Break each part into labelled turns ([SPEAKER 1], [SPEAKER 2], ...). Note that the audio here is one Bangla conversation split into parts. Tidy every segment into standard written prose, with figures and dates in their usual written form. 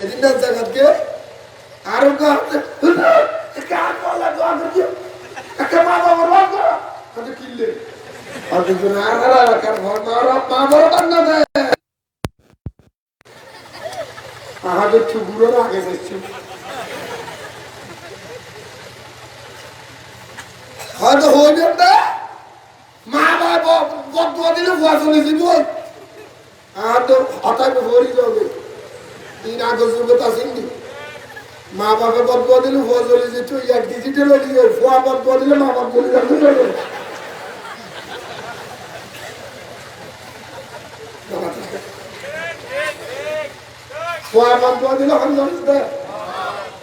[SPEAKER 1] এদিন না জায়গাকে আরো মা বাবার কিনলে আমাদের চুগুলোর আগে যাচ্ছি হয়তো হয়ে যাবে মা বাবা বদুয়া দিলে ভুয়া চলে যাব আর তো হঠাৎ হরি যাবে তিন আগস্ট যুগে তা চিনি মা বাবা বদুয়া দিলে ভুয়া চলে যেত এক ডিজিটাল ভুয়া বদুয়া দিলে মা বাপ চলে যাবে ভুয়া বদুয়া দিলে হন জানতে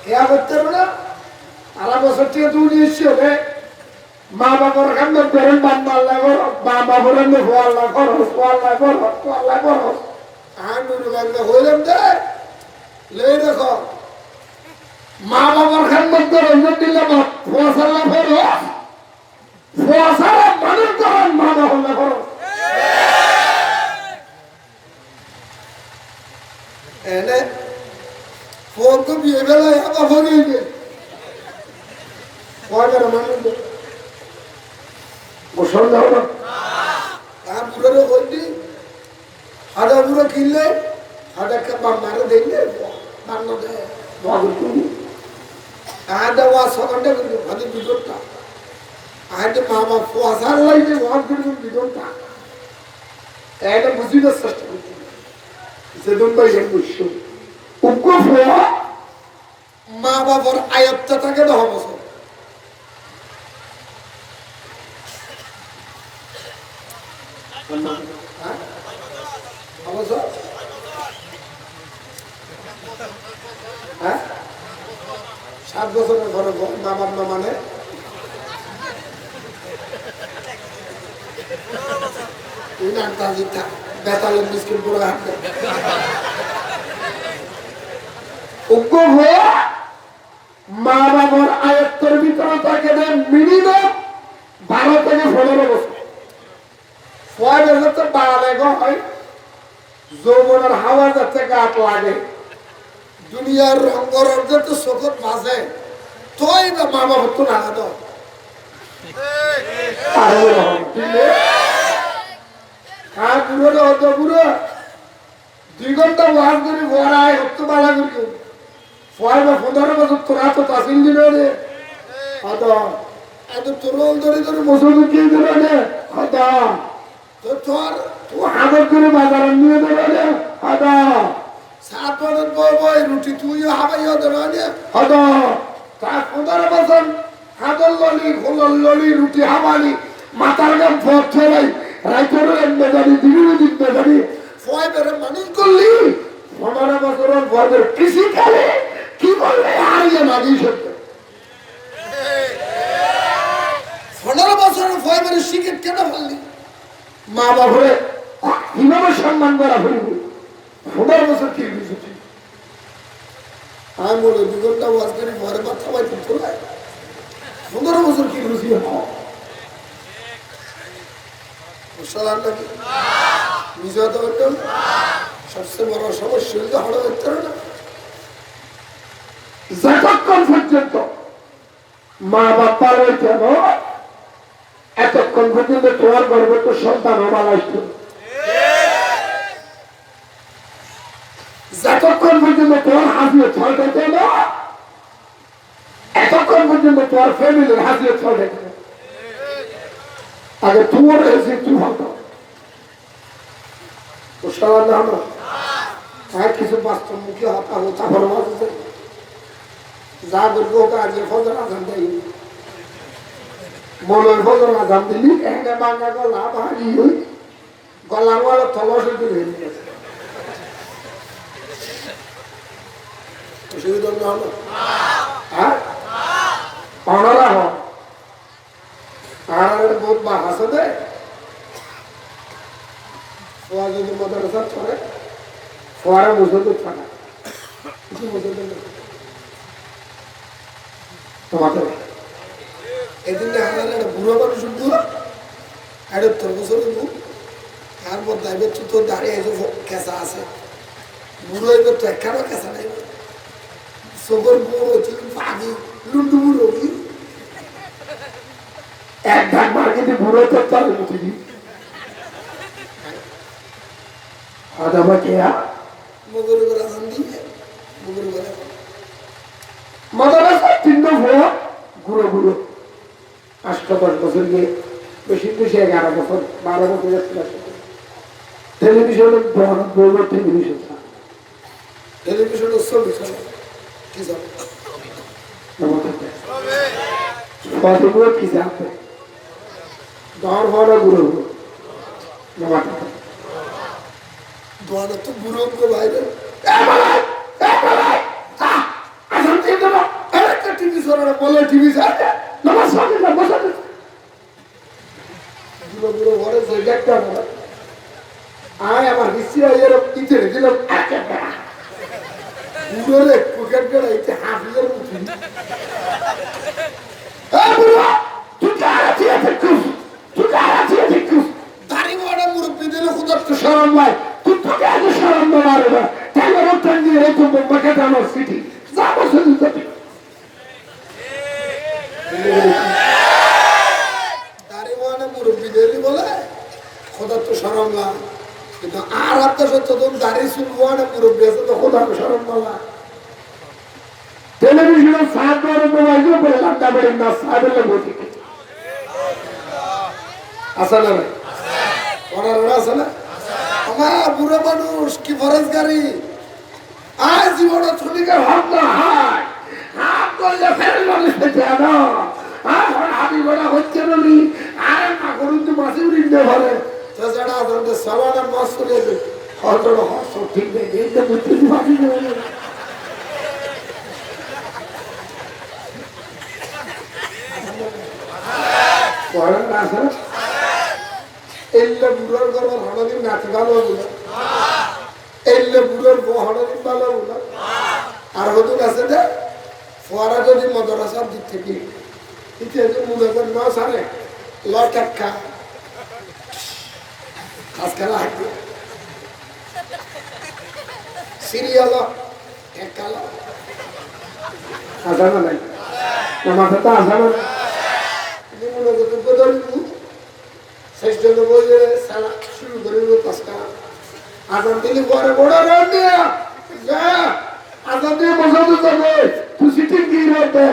[SPEAKER 1] খেয়া করতে হবে না আড়া বছর থেকে তুই নিশ্চয় হবে মা বাবার কাছে বেরেন বান্দাল্লাহ করো মা বাবার কাছে ফোয়াল্লাহ করো ফোয়াল্লাহ করো ফোয়াল্লাহ করো আর নুরু বাংলা হইলাম দে লই দেখো মা বাবার খানমত করে ইজ্জত দিলে মা ফোয়াসাল্লাহ করো ফোয়াসাল্লাহ মানুষ করো মা বাবার করো এনে ফোন তো বিয়ে বেলায় আবার হয়ে গেছে ফোয়ার মানুষ বসন যাও না আর বুড়ো হইনি হাডা বুড়ো কিনলে হাডা মারে দেখলে বান্না দেয় আদা ওয়া সকালটা কিন্তু ভালো বিজোরটা আজ মা বাপ ফসার লাইনে ওয়ান কিন্তু বিজোরটা এটা বুঝিতে চেষ্টা করছি যেদিন ভাই বুঝছ উগ্র ফোয়া মা বাবার আয়ত্তা থাকে 10 বছর হ্যাঁ 7 বছরের ঘরে বাবার না মানে বেতালের মিসকিন পুরো হাঁটবে মা বাবার আয়ত্তের ভিতরে তাকে দেন মিনিমাম 12 থেকে 15 বছর যৌবনের হাওয়া যাতে গাট লাগে দুনিয়ার রঙর তো চোখত ভাসে তোই না মা বাবা তো না তো 2 ঘন্টা ওয়াজ করে ভরায় হতো বালা করি 15 বছর তোরা তো তাসিল দিল রে এত তরল ধরে ধরে বছর দিয়ে দিল রে তোর হাজার করে বাজার নিয়ে দেবে রে হাদা 7 বছর বই রুটি তুইও হাবাইও দেবে রে হাদা 15 বছর হাদর ললি খোলর ললি রুটি হাবালি মাথার গাম ফট ছেড়াই রাইতের মেজারি দিনের দিন মেজারি ফয়ের মানুষ করলি 15 বছরের ফয়ের কৃষি খেলে কি বললে আর ইয়ে মাগি সত্য 15 বছরের ফয়ের শিখে কেন ফেললি মা বাবরে কিভাবে সম্মান করা হইব 15 বছর কি বুঝেছি আমি বলে 2 ঘন্টা ওয়াজ করে পরে মাথা বাই করতে লাগে 15 বছর কি বুঝি সবচেয়ে বড় সমস্যা হলো যতক্ষণ পর্যন্ত মা বাবার কেন এতক্ষণ পর্যন্ত তোমার গর্বে তো সন্তান আমার আসতো যতক্ষণ পর্যন্ত তোমার হাসিয়ে ছয়টা কেন এতক্ষণ পর্যন্ত তোমার ফ্যামিলির হাসিয়ে ছয়টা কেন আগে তোমার এসে তুই ভালো কিছু বাস্তবমুখী হতা হতা ফরমাস যা বলবো আজকে ফজর আজান দেয় মনের ফজর আজান দিলি এখানে বাংলা গলা ভারী হই গলার ওয়ালা থলসে দূর হয়ে গেছে অসুবিধা হলো হ্যাঁ অনরা হ আর বহুত বা হাসে দেয় ফোয়া যদি মাদ্রাসা চলে ফোয়ারা মুসলমান থাকা কিছু মুসলমান তোমাদের এদিন একটা বুড়ো মানুষ শুনতো একটা 3 বছরের বুক আর মধ্যে তোর দাঁড়িয়ে কেঁচা আছে বুড়ো এবার তো একখানা কেঁচা নাই চোখের বড় ছিল পাখি লুন্ডু বুড়ো এক ধান মার্কেটে বুড়ো তো তার মুখি আদাবা কেয়া মগর করে হান্দি মগর করে মাদারাসা তিনটা ভোয়া গুঁড়ো গুঁড়ো 8-10 বছর গিয়ে বেশি বেশি 11 বছর 12 বছর টেলিভিশনে বড় টেলিভিশন টেলিভিশন ছবি চলে কি যাবে কতগুলো কি যাবে দর বড় গুঁড়ো গুঁড়ো দোয়ানো তো গুঁড়ো গুঁড়ো বাইরে টিভি সরানো বলে টিভি সাথে নমস্কার নমস্কার গুঁড়ো গুঁড়ো ঘরে সেই একটা আয় আমার হিস্ট্রি এরকম ইতে দিলাম বুড়োরে পকেট করে ইতে হাফিজের মুখি দাড়ি বড় মুরব্বী দিলে খুদার তো সরম ভাই তুই তোকে আগে সরম মারে না তাহলে রোটান দিয়ে রেখে বোম্বাকে জানো সিটি যাবো শুধু যাবি দাড়ি বড় মুরব্বী দিলি বলে খুদার তো সরম না কিন্তু আর আপনার সত্য তুমি দাঁড়িয়ে শুনবো না মুরব্বী আছে তো খোদা সরম বলা টেলিভিশনের সাত বড় মোবাইল করে লাড্ডা বেড়ে না সাবের লোক আসা না ভাই ওরা আছে না আমার বুড়ো মানুষ কি ফরেজ গাড়ি আজ জীবন শ্রমিকের হক না হয় হাত করলে ফেরেন মানুষ পেতে আনো আর হাবি বড়া হচ্ছে বলি আর না করুন তো মাসে উড়িয়ে ভরে তাছাড়া আপনাদের সালানের মাছ করে হয়তো হস্ত ঠিক নেই এইটা বুঝতে পারি এলে বুড়োর ঘর হঠাৎ নাচ ভালো বলে এলে বুড়োর বউ হঠাৎ ভালো বলে আর হতো আছে যে ফোয়ারা যদি মদরাসার দিক থেকে ইতিহাসে মনে করেন ন সারে লটা আজকাল হাঁটবে সিরিয়াল এক কালা আসানা নাই মাথা তো আসানা মনে করতে বদলবু শেষ জন্য বললে সালা শুরু করিব কাজটা আজান দিলে বড় বড় রান দিয়া যা আজান দিয়ে বসাতে যাবে তুই সিটিং কি রাখবে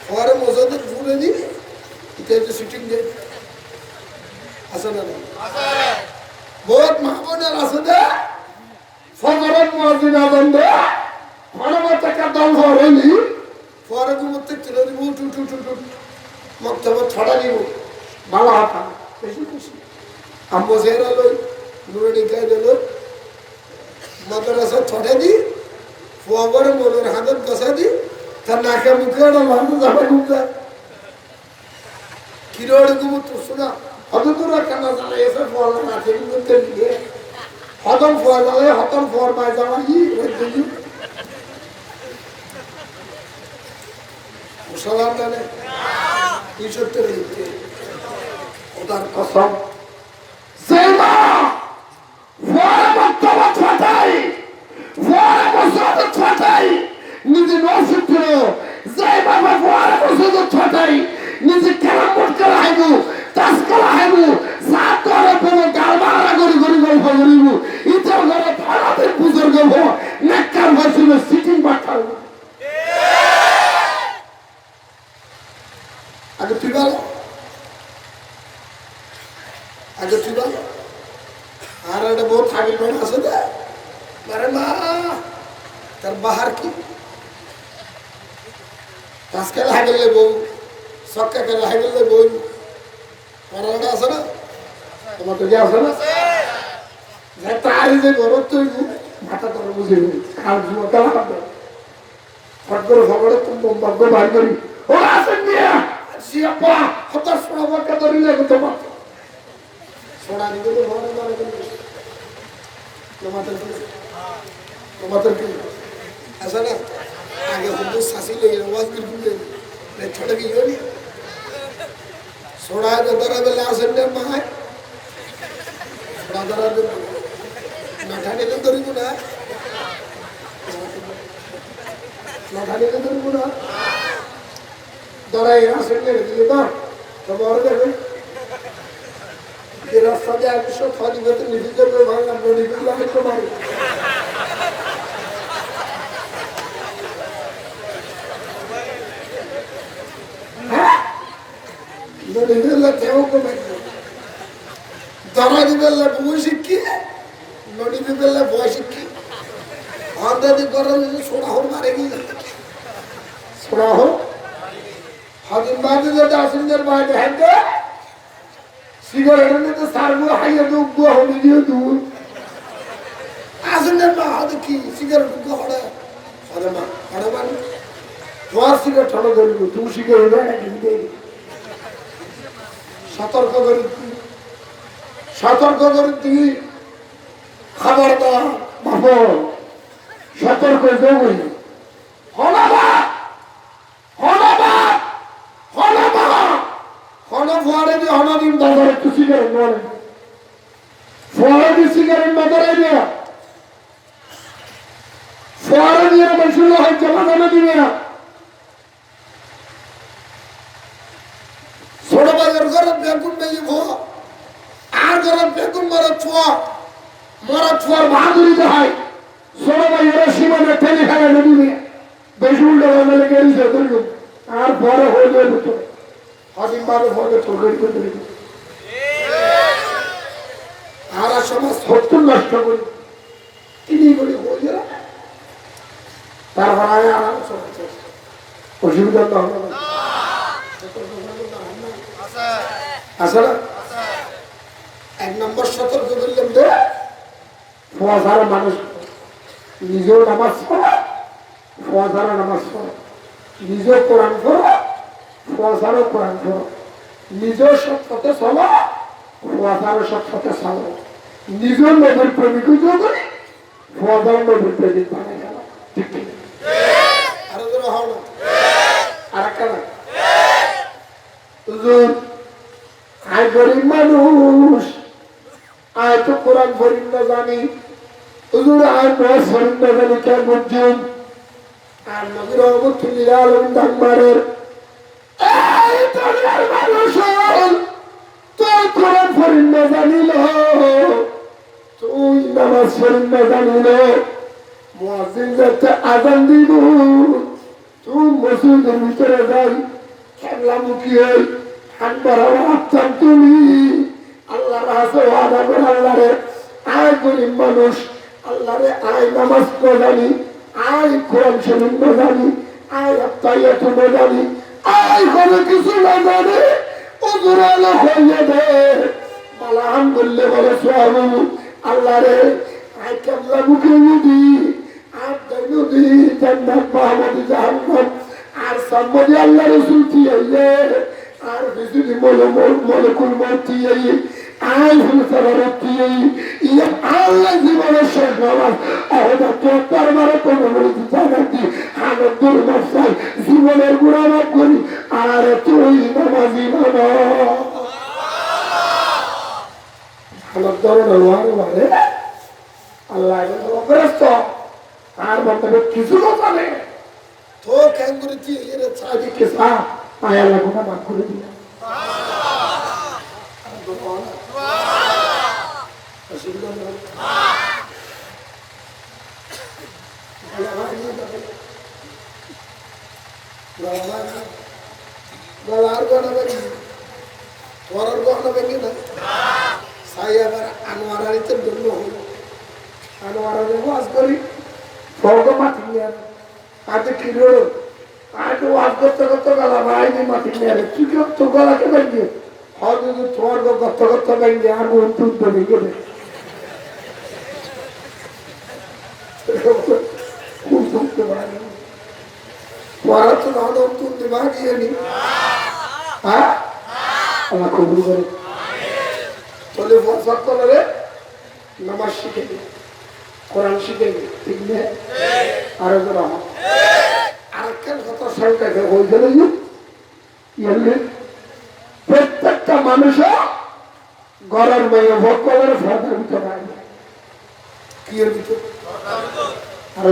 [SPEAKER 1] পরে মজাদের ভুলে দিবি এটা সিটিং দিয়ে আছে না বহুত মাহবুবের আছে দে ফজরের মুয়াজ্জিন আযান দে ফরমা টাকা দল হরেনি পরে গুমতে চলে দিব টু টু টু টু মক্তবে ছড়া দিব ভালো হাতা বেশি খুশি আম্বো জেরা লই নুরনি গায় দিল মাদ্রাসা ছড়া দি ফজরে মনের হাতে বসা দি তার নাকে মুখে না মানুষ যাবে গুমতে কিরোড় গুমত শোনা হদতুরা কেন জানে এসে ফল না থেকে করতে দিয়ে হদম ফল জানে হদম ফল পাই যাওয়া ই দেখি মুসলমান জানে কি সত্যি লিখতে ওটার কসম সেমা ফল বক্তব্য ছটাই ফল বসত ছটাই নিজে নসিত্র জয় বাবা ফল বসত ছটাই নিজে কেমন করতে রাখবো তাসকালা হাইবু সাত করে পুরো গালবালা করে করে গল্প করিব ইচ্ছা করে ফাড়াতে বুজুর্গ হো নেককার হয়েছিল সিটিং বাটার আগে তুই বল আর একটা বহুত থাকি লোক আছে না আরে মা তার বাহার কি তাসকালা হাইলে বউ সক্কা করে হাইলে বউ পরাটা আছে না তোমার তো আছে না তার যে গরম তো মাথা তোর বুঝে খাল জুয়া কালা ফট করে খবরে তুমি ভাগ্য বার করি ও আসেন নিয়ে সিয়াপা হতাশ শোনাবারটা ধরিলে তোমার সোনা দিকে তো ভরে মারা গেল তোমাদের কি আছে না আগে হুন্দু শাসি লেগে আওয়াজ বিলকুল ছোট কি হলি सोड़ा जो दरा बेला संडे माय सोड़ा दरा जो नाठाने तो दरी को ना লাগালে তো পুরো দরাই রাসেল দিয়ে দাও তো বড় দেখবে এই রাস্তা দিয়ে আমি সব ফাঁদি করতে নিবি করবে ভাঙলাম নিবি লাগে তো মারি নদীবেলা কেউ কমে দরা দিবেলা বই শিক্ষি নদী দিবেলা বই শিক্ষি অন্ধাদি করার সোনা হোক মারে গিয়ে সোনা হোক হাদিন বাদে যেটা আসেনদের বাইরে হ্যাঁ সিগারেট নিতে সারগুলো হাইয়া তো উগ্র হবে দিয়ে দূর আসেনদের মা হাতে কি সিগারেট উগ্র হড়ে হরে মা হরে মানে তোমার সিগারেট ঠান্ডা ধরবো তুমি সিগারেট নাকি সতর্ক করে তুই খাবার দা বাপ সতর্ক দেবই ফোয়ারে দিয়ে হনাদিন দাদা একটু সিগারেট বলে ফোয়ারে দিয়ে সিগারেট না ধরে দিয়ে ফোয়ারে দিয়ে বলছিল হয় জমা জমা দিবে না ছোট বাজার ঘরে বেগুন বেজি ভো আর ঘরে বেগুন মারা ছোয়ার বাহাদুরিতে হয় ছোট বাজারে সীমানে ঠেলে খায় নদী বেশি উল্টো মেলে গেছে আর বড় হয়ে যাবে হাদিম বারে ফলে ঠোকরি করে দিল আর সমাজ সত্য নষ্ট করি তিনি বলি হয়ে গেল তারপর আগে আরাম চলছে অসুবিধা তো হবে না আসলে এক নম্বর সতর্ক করলাম তো ফোয়াশারা মানুষ নিজেও নামাজ পড়া ফোয়াশারা নামাজ পড়া নিজেও কোরআন পড়া ফোয়াশারও কোরআন পড়া নিজেও সব পথে চলো ফোয়াশারও সব পথে চলো নিজের নবীর প্রেমিক করি ফোয়াশার নবীর প্রেমিক বানাই গেল ঠিক ঠিক আরো ধরো হও না আর একটা না আয় গরিব মানুষ আয় তো কোরআন ফরিম না জানি হুজুর আয় নয় ফরিম না জানি কে বুঝছেন আর নবীর অবতুল্লি আলম ডাকবারের এই দুনিয়ার মানুষ তুই কোরআন ফরিম না জানিল তুই নামাজ ফরিম না জানিল মুয়াজ্জিন যাতে আযান দিব তুই মসজিদের ভিতরে যাই খেলামুখী হই তুমি আল্লাহ আল্লাহ রে আয় গরিব মানুষ আল্লাহ রে আয় নামাজ জানি আয় কোরআন শরীফ জানি আয় আত্মাইয়াত জানি আয় কোনো কিছু না জানে ওজুরালো হয়ে দে মালা আলহামদুলিল্লাহ বলে সোহাবু আল্লাহ রে আয় কেমলা মুখে নদী আর নদী জান্নাত মাহমুদি জাহান্নাম আর সম্মতি আল্লাহ রসুল দিয়ে আর বিজুলি মলকুল মতি আই হুলসারতি ইয়া আল্লাহ জীবনের শেষ নামাজ আহদা তোর মারে কোনো বলতে জানাতি আনন্দের মশাই জীবনের গুণামাপ করি আর তুই নামাজি বাবা আমার ধরনের ওয়ারে আল্লাহ অগ্রস্ত আর বলতে কিছু কথা নেই তো কেন করে তুই এর চাবি কেসা আয়া লাগোনা মাফ করে দিলা গলার গহনা বেঙ্গি তোরার গহনা বেঙ্গি না সাই আবার আনোয়ারারিতে জন্য হইল আনোয়ারারে ওয়াজ করি ফর্গ মাটি নিয়ে আজ কিলো আজ ওয়াজ করতে করতে গলা বাইনি মাটি নিয়ে কি তো গলাকে বেঙ্গি হয়তো তোমার গত গত বেঙ্গি আর তুলতে ভেঙে দেয় নামাজ শিখে কোরআন শিখে ঠিক নেই আরো আরেকটা কথা সরকার ওই গেলে প্রত্যেকটা মানুষ গড়ের মেয়ে ভোগ করে ফর্দার ভিতরে কি এর ভিতরে আরো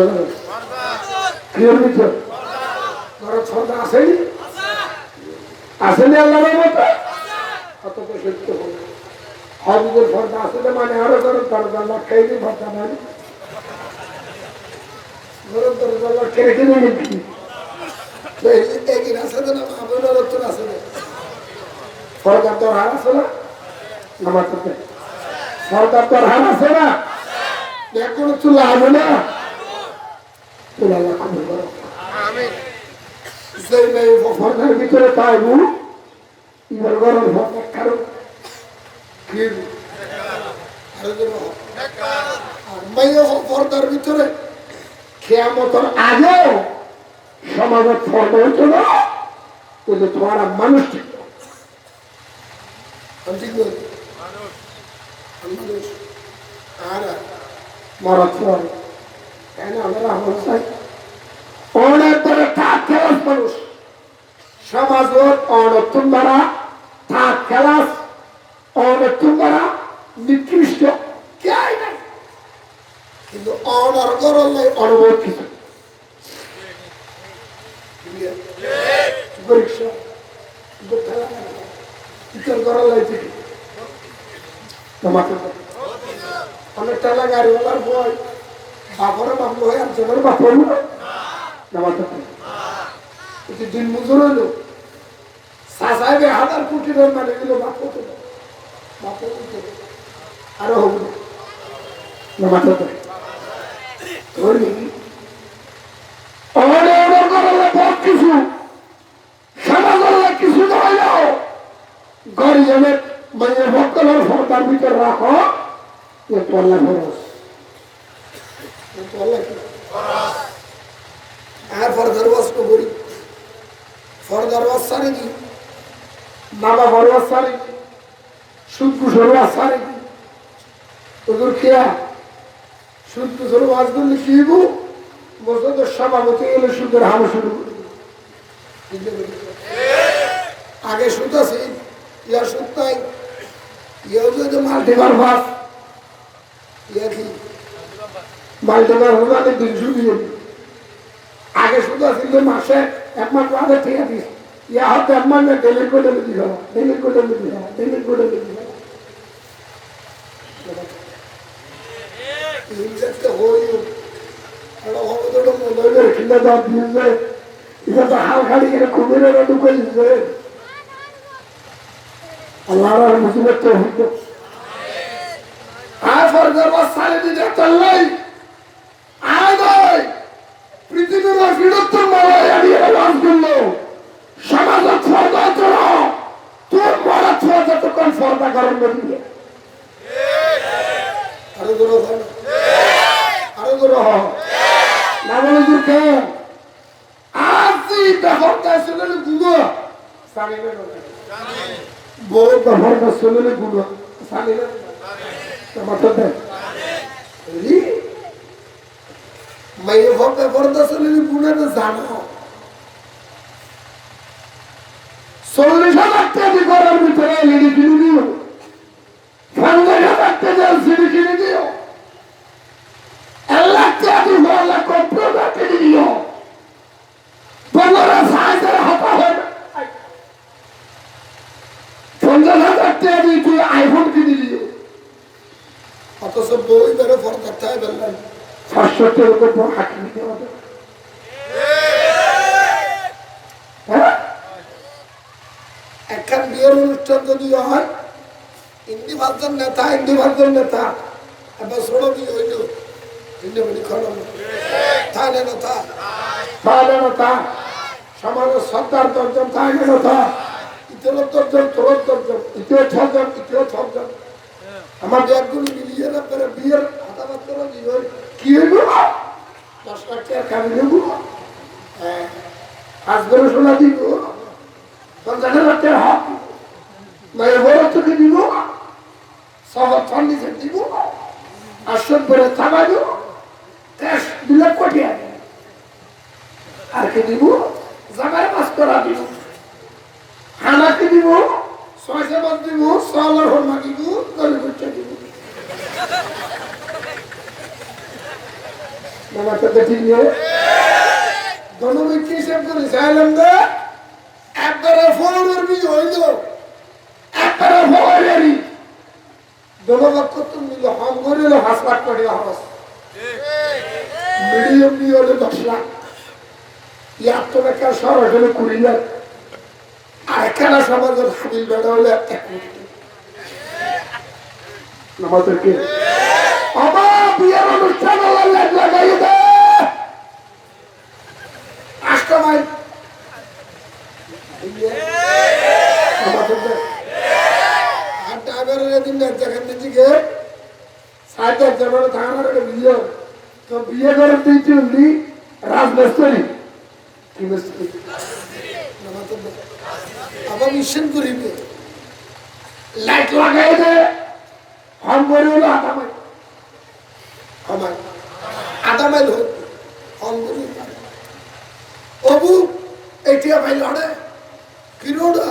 [SPEAKER 1] কি হয়েছে ঘরের ফর্দা আসেনি আসেনি আল্লাহর মতো কত তো সত্য হবে হজের ফর্দা আসলে মানে আরো ঘরের দরজা লটকাই দিই ফর্দা মানে ঘরের দরজা লটকে রেখে দিই একই আছে না আপনার উত্তর আছে না ফর্দার তোর হার আছে না আমার তো ফর্দার তোর হার আছে না এখন চুলা হবে না চুলা খুবই বড় সেই মেয়ে ফর্দার ভিতরে পাইবু এবার গরম ফর্দার কারণ পর্দার ভিতরে খেয়ামতের আগেও সমাজের ফর্দ হইতো না কিন্তু তোমার মানুষ ঠিক আর মরত কেন আমরা চাই অনেক ধরে থাক খেলাস মানুষ সমাজ অনতুন দ্বারা থাক খেলাস অনতুন দ্বারা নিকৃষ্ট কে নাই কিন্তু অনর্গর অনুভব কিছু পরীক্ষা করার লাগছে অনেক টালা গাড়িওয়ালার বই বাপরে বাপ হয়ে আর জনের বাপ হইল দিন মজুর হইল সাহেবে 1000 কোটি টাকা মানে গেল বাপ হতো বাপ আরো হব না মাথা কিছু সমাজ কিছু নয় গরিবের মানে ভক্তদের ফর্দার ভিতরে রাখো তোল্লা খরচ আর ফর্দার বস্ত করি ফর্দার বস্তারে কি বাবা বড় বস্তারে কি সুদ সরু আসারে কি তোদের খেয়া সুদ সরু আজ করলে কি হইব বছর সভাপতি এলে সুদের হামো শুরু করে আগে সুদ আছে ইয়ার সুদ নাই ইয়ে যদি মাল্টিবার বাস ইয়ে কি মাল্টিবার হলে দিন শুধু আগে শুধু আসলে মাসে 1 মাস আগে ঠিক দিস ইয়া হয়তো 1 মাস ডেলির করে দিল ডেলির করে দিল ডেলির করে দিল ইনজেক্ট হই এটা হবে তো মনে খিলা দাও দিছে এটা তো হাল খালি করে কুমিরে ঢুকে দিছে আল্লাহর মুসিবত তো হইতো আর ফরজার সালে দিতে চললাই আয় পৃথিবীর বিরুদ্ধে মারাই আড়িয়ে লাভ করলো সমাজের ফর্দা চলো তোর মরা ছোঁয়া যতক্ষণ ফর্দা কারণ বলিয়ে আরো দূর আরো দূর না বলে দূর কে আজি ব্যবহারটা শুনলে গুলো সামিলে বড় ব্যবহারটা শুনলে গুলো সামিলে মাথা দেয় মেয়ে ভক্ত পর্দা শুনলে গুণে তো জানো 40,000 টাকা করার ভিতরে লিডি কিনে দিও 50,000 টাকা সিডি কিনে দিও 1 লাখ টাকা দিয়ে কম্পিউটার কিনে দিও 15,000 হাতা হয় 50,000 টাকা দিয়ে তুই আইফোন কিনে দিও অথচ বই ধরে ফর্দা তাই বললেন 500 টাকার উপর হাত নিতে হবে একখান বিয়ের অনুষ্ঠান যদি হয় হিন্দি ভাষার নেতা এবার ষোলো বিয়ে হইল হিন্দি বলি খরম তাহলে নেতা সমাজের সর্দার 10 জন তাহলে নেতা ইতর 10 জন তোর 10 জন ইতিও 6 জন ইতিও 6 জন আমার একগুলো মিলিয়ে না করে বিয়ের হাতাবাদ করে কি হইব 10 লাখ টাকা কামি দেব আজ করে শোনা দিব 50,000 টাকা হক মায়ের বড় তোকে দিব শহর ফার্নিচার দিব আসন করে থাকা দিব ক্যাশ 2 লাখ কোটি আর কি দিব জামাই মাস করা দিব হানাকে দিব 6 মাস দিব 6 লাখ হরমা দিব গরিবটা দিব মামা তো ঠিক নেই দনবি কি হিসেব করে চাইলাম দে একবারে ফোনের বি হইল একবারে ফোনেরই দনবা কত মিল হাম করিল হাসপাত করে হস মিডিয়াম নিয়ে হলে 10 লাখ ইয়ার তো একটা সরাসরি 20 লাখ আর এখানে সমাজের হাবিল বেড়া হলে 1 কোটি আমাদেরকে বাবা বিয়ের অনুষ্ঠান লাগাই দে 8টা মাইল আর টাইগারের দিন দেখেন দিকে সাইড জামানো থানার বিয়ে তো বিয়ে করে দিয়েছি উনি রাজমিস্ত্রি কি মিস্ত্রি আবার মিশন করিবে লাইট লাগাই দে हम बोले बोला आधा माइल हो हम बोले अबू एटिया भाई लड़े किरोड़ा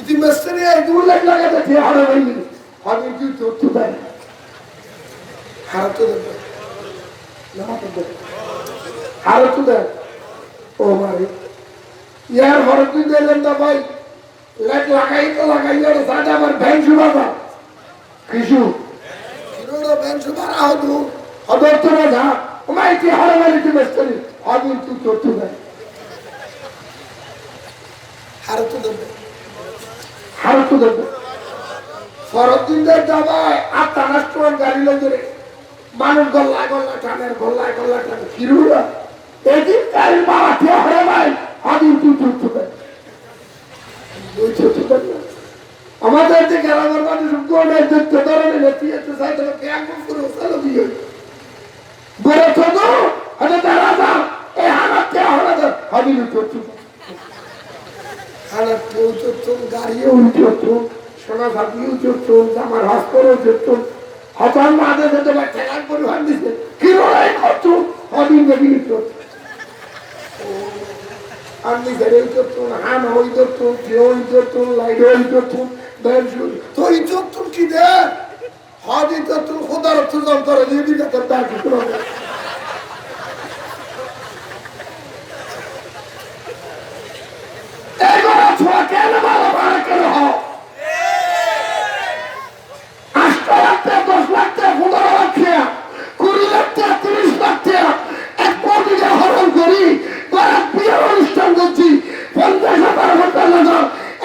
[SPEAKER 1] इतनी मस्ती है 2 लाख लगा था थे हरे भाई हम इतनी तो भाई हार तो दे ना तो दे हार तो दे ओ मारे यार हर दिन दे लेंदा भाई लाइट लगाई तो लगाई और सादा पर बैंक शुरू था किशु किरोड़ा बैंक शुरू रहा हो तू अदर तो ना जा मैं इतनी हरे वाली थी मस्ती हम इतनी तो भाई हार तो दे फरदिन दे जाबाय आता राष्ट्रवान गाड़ी लगे मानुष गल्ला टाने किरुड़ा एदिन गाड़ी मारा थे हरे भाई आदिन तू भाई ওই ছোট না আমাদের যে গ্রামের মানুষ গোড়ে যে ধরনের নেপিয়ে তো সাইড থেকে ক্যাম্প করে ওসালো দিয়ে বড় ছোট আরে দাঁড়া যা এই হানাতে হলো হাবিল তো হানা তো গাড়িও উঠতো সোনা ভাবিও উঠতো আমার হাসপাতাল উঠতো হঠাৎ মাঝে যেতে বাচ্চা লাগ পরিবার দিছে কি লড়াই করতো হাবিল দেবী তো আমি ঘরে উঠতো হান হই তো কেউ উঠতো লাইট হই তো বেঞ্চু তো উঠতো কি দে হাদি তো খোদার তো যন্ত্র দিয়ে দিতে তার কি করবে কেন ভালো ভালো কেন হও 8 লাখ 10 লাখ 15 লাখ 20 লাখ 30 লাখ এক কোটি হরণ করি বিয়ের অনুষ্ঠান করছি 50,000 টাকা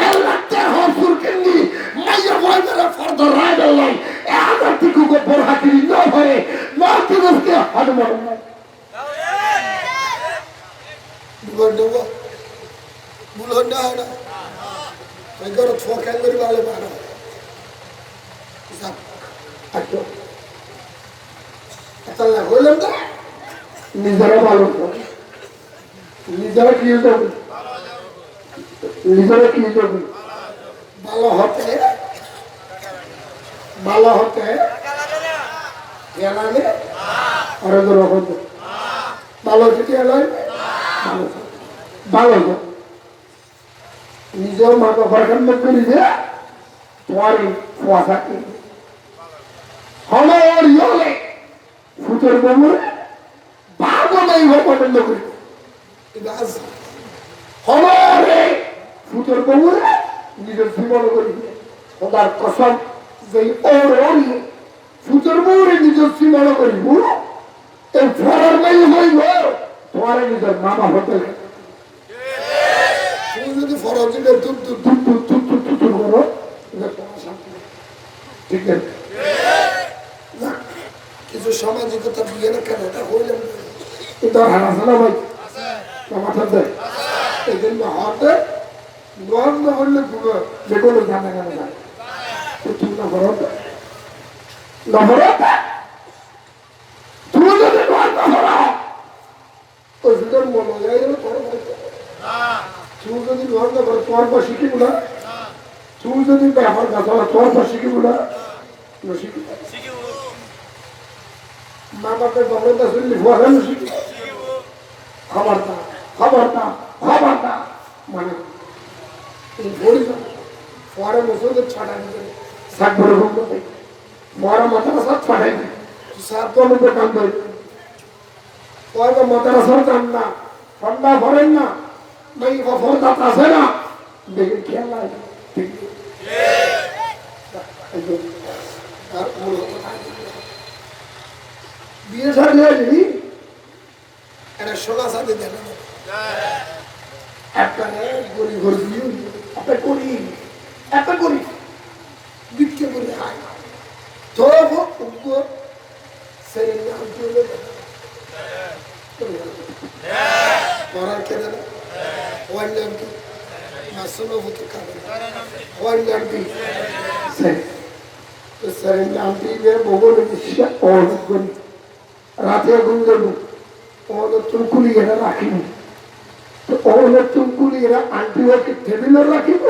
[SPEAKER 1] 1 লাখ হরপুর কিনি মাইয়া বয়দের ফর্দর রায় দিলাম 1000 টিকু গোবর হাতির ন হয়ে নটি বসকে হাডমর বুলন্ডা বুলন্ডা না এগার ঠোকাই করে ভালো মারা আচ্ছা তাহলে হইলাম না নিজেরা ভালো নিজেরা কি হবে ভালো হতে গেলানে আর হতো ভালো যদি এলাই ভালো নিজেও মা বাবার কান্না করি যে তোমার কুয়াশা কি হমার ইলে ফুটের বমুরে ভাগো নাই পছন্দ করি হমারে ফুটের বমুরে নিজের জীবন করি খোদার কসম যে ওর ফুটের বমুরে নিজের জীবন করি এই ফরার নাই হইব তোমার নিজের মামা হতে তুমি যদি ফরজ দিলে করো ঠিক আছে কিছু সামাজিকতা বিয়ে না কেন এটা হইলাম এটা হারাসানা ভাই মাথা দেয় এই জন্য হাতে নন না হলে যে কোনো জানা কেন না তুমি না করো তুমি যদি নন না করো ওই ভিতর মনে যায় করো তুমি যদি নন না করো তোমার পর শিখিব না তুমি যদি ব্যাপার কথা তোমার পর শিখিব না শিখিব মা বাপের বাবরটা শুনলে ভুয়ানো শিখি খবরটা মানে এই বলি পরে মুসলদের ছটা দিতে সাত বড় ঘুম করতে পরে মাথাটা সব ছটাই দিই সাত বড় কাম করে পরে মাথাটা সব কাম না ঠান্ডা ভরেন না নাই বছর দাঁত আছে না দেখে খেয়াল নাই ঠিক বিয়ে শাড়ি হয়নি একটা সোনা সাথে দেন একটা গরিব ঘর দিয়ে একটা করি একটা করি বিক্রি করে খায় তো সেরে নাম চলে পড়ার কেন ওয়ান নাম কি মাসুলো হতে খাবে ওয়ান নাম কি সেরের নাম দিয়ে বগল বিশ্বাস অনেক করি রাতে ঘুম দেবো ওদের চুলকুলি এরা রাখিনি তো ওদের চুলকুলি এরা আন্টি ওকে টেবিলে রাখিব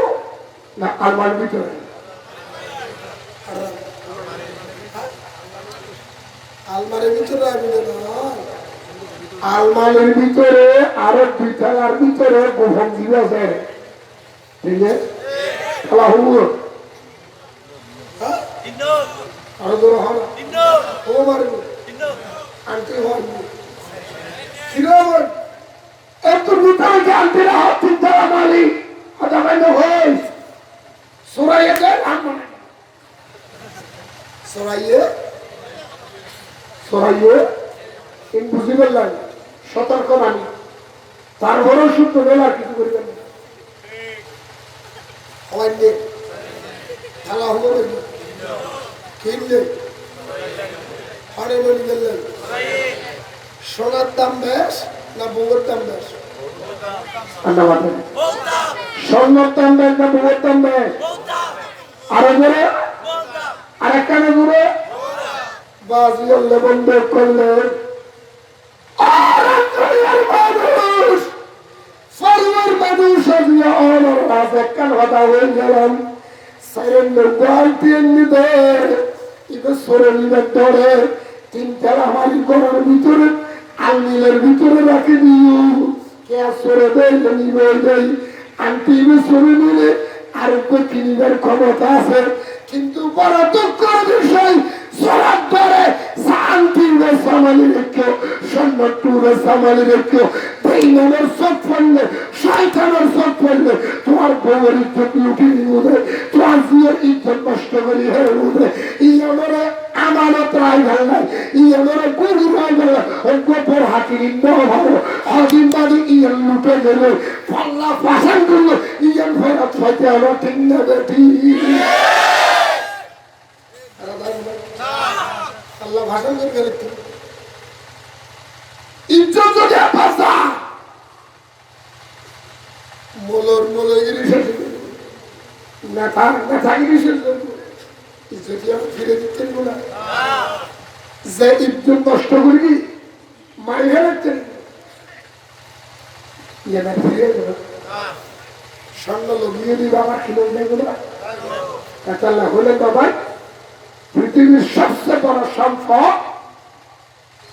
[SPEAKER 1] না আমার ভিতরে আলমারির ভিতরে আলমারির ভিতরে আরো বিছানার ভিতরে গোপন জীব আছে ঠিক আছে খেলা হবো আরো ধরো হয় ও মারবো আন্টি হয় কিরকম এত মিটার জানতে না চিন্তা মালি আদা বাইন হই সরাইয়ে দেন আমন সরাইয়ে ইন বুঝি বললেন সতর্ক মানি তারপরেও শুদ্ধ বেলা কিছু করবেন না হওয়াইলে খেলা হলো কিনলে হরে বলি গেলেন সোনার দাম বেশ না বউয়ের দাম বেশ স্বর্ণের দাম বেশ না বউয়ের দাম বেশ আরো জোরে আরেকখানে জোরে বাজি করলে বন্ধ করলেন কথা হয়ে গেলাম ধরে তিনতলা মালিক করার ভিতরে আলমিলের ভিতরে রাখে দিও কে সরে দেয় নিবে দেয় আন্টি সরে নিলে আর কিনবার ক্ষমতা আছে কিন্তু বড় দুঃখের বিষয় সরার ধরে শান্তির সামালি রেখো সন্ন্যতুর সামালি রেখো বেঈমানের সব পড়লে শয়তানের সব পড়লে তোমার বউয়ের ইজ্জত লুটি নিয়ে তোমার জিয়ের ইজ্জত নষ্ট করি হয়ে উঠে এই আমানত রায় নাই ই আমার গরু রায় গেল ওই গোপর হাতির ন ভালো হদিন বাড়ি ইয়ান লুটে গেলে পাল্লা পাশান করলো ইয়ান ফেরত হইতে হলো ঠিক না বেটি আল্লাহ ভাষণ করে গেলে ইজ্জত যদি ভাষা মোলগিরি শেষ নেতাগিরি শেষ ইজ্জত ফিরে দিচ্ছেন না যে ইজ্জত নষ্ট করবি মারি ফেলাচ্ছেন ফিরে দেবে স্বর্ণ লগিয়ে দিই বাবা কিলো নেগুলো কাঁচাল্লা হলেন বাবা পৃথিবীর সবচেয়ে বড় সম্পদ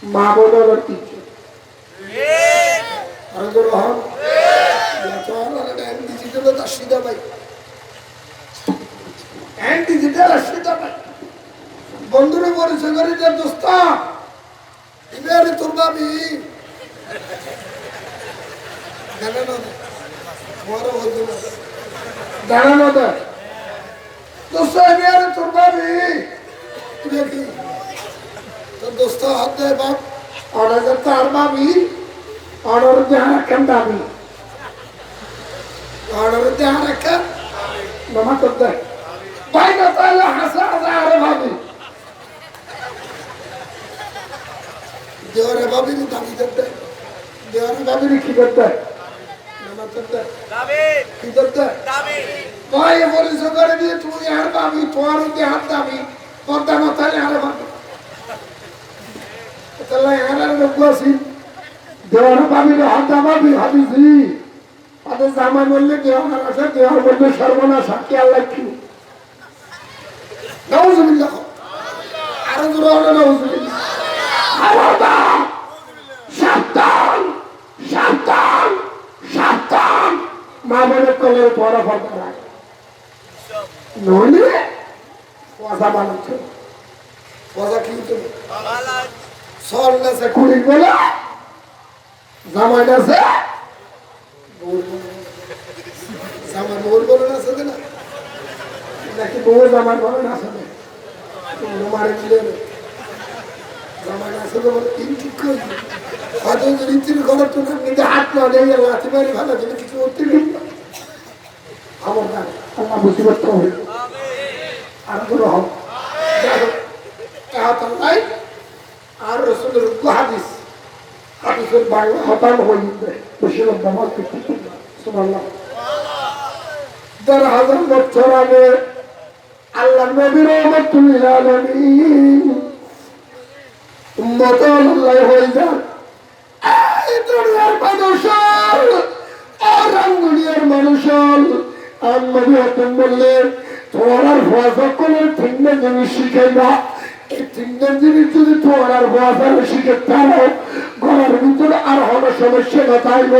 [SPEAKER 1] মা বোনের ইজ্জত বন্ধুরা পরিচয় করে যে দোস্ত এবারে তোর ভাবি দাঁড়ানো দেয় দোস্ত এবারে তোর ভাবি দেখি তোর দোস্ত হাত দেয় বাপ অনেকের তার ভাবি অর্ডার দেওয়ার একটা দাবি অর্ডার দেওয়ার একটা মামা তোর দেয় ভাই না তাহলে হাসা হাসা আরে ভাবি দেওয়ারে ভাবির দাবি করতে দেওয়ারে ভাবির কি করতে মামা তোর দেয় কি করতে ভাই পরিচয় করে দিয়ে তুই আর ভাবি তোর দেওয়ার দাবি পদ্মা না তাহলে আরে ভাবি তাহলে আর লোক আসি দেওয়ার ভাবির হাত ভাবি ভাবিছি তাদের জামা বললে দেওয়ার আছে দেওয়ার মধ্যে সর্বনাশ কি আল্লাহ কি নাউজুবিল্লাহ আরো জোরে হলো নাউজুবিল্লাহ সাবধান সাবধান সাবধান মা বলে কলে বড় পর্দা লাগে নইলে পয়সা বানাচ্ছে পয়সা কি তুমি সরলে সে কুড়ি বলে জামাই আছে জামাই বউর বলে আছে না নাকি বউ জামাই বলে আছে মারে দিলে জামাই আছে তো তিন ঠিক করে হয়তো রীতির ঘর তো নিজে হাত না দিয়ে লাঠি মারি ভালো কিন্তু কিছু করতে আমার না আল্লাহ মুসিবত তো হইল আর কোনো হোক আর রসুলের হাদিস হাদিসের বাংলা হতাম হইবে বসে নামাজ পড়তে সুবহানাল্লাহ ১০০০ বছর আগে আল্লাহ নবী রহমাতুল লিল আলামিন উম্মত আল্লাহ হয়ে যান এই দুনিয়ার মানুষ আর দুনিয়ার মানুষ আর নবী হতেন বললেন তোমার ভাষা কোন তিনটা জিনিস শিখাইবা এই তিনটা জিনিস যদি তোমার ভাষা শিখে পারো ঘরের ভিতরে আর হলো সমস্যা বাতাইব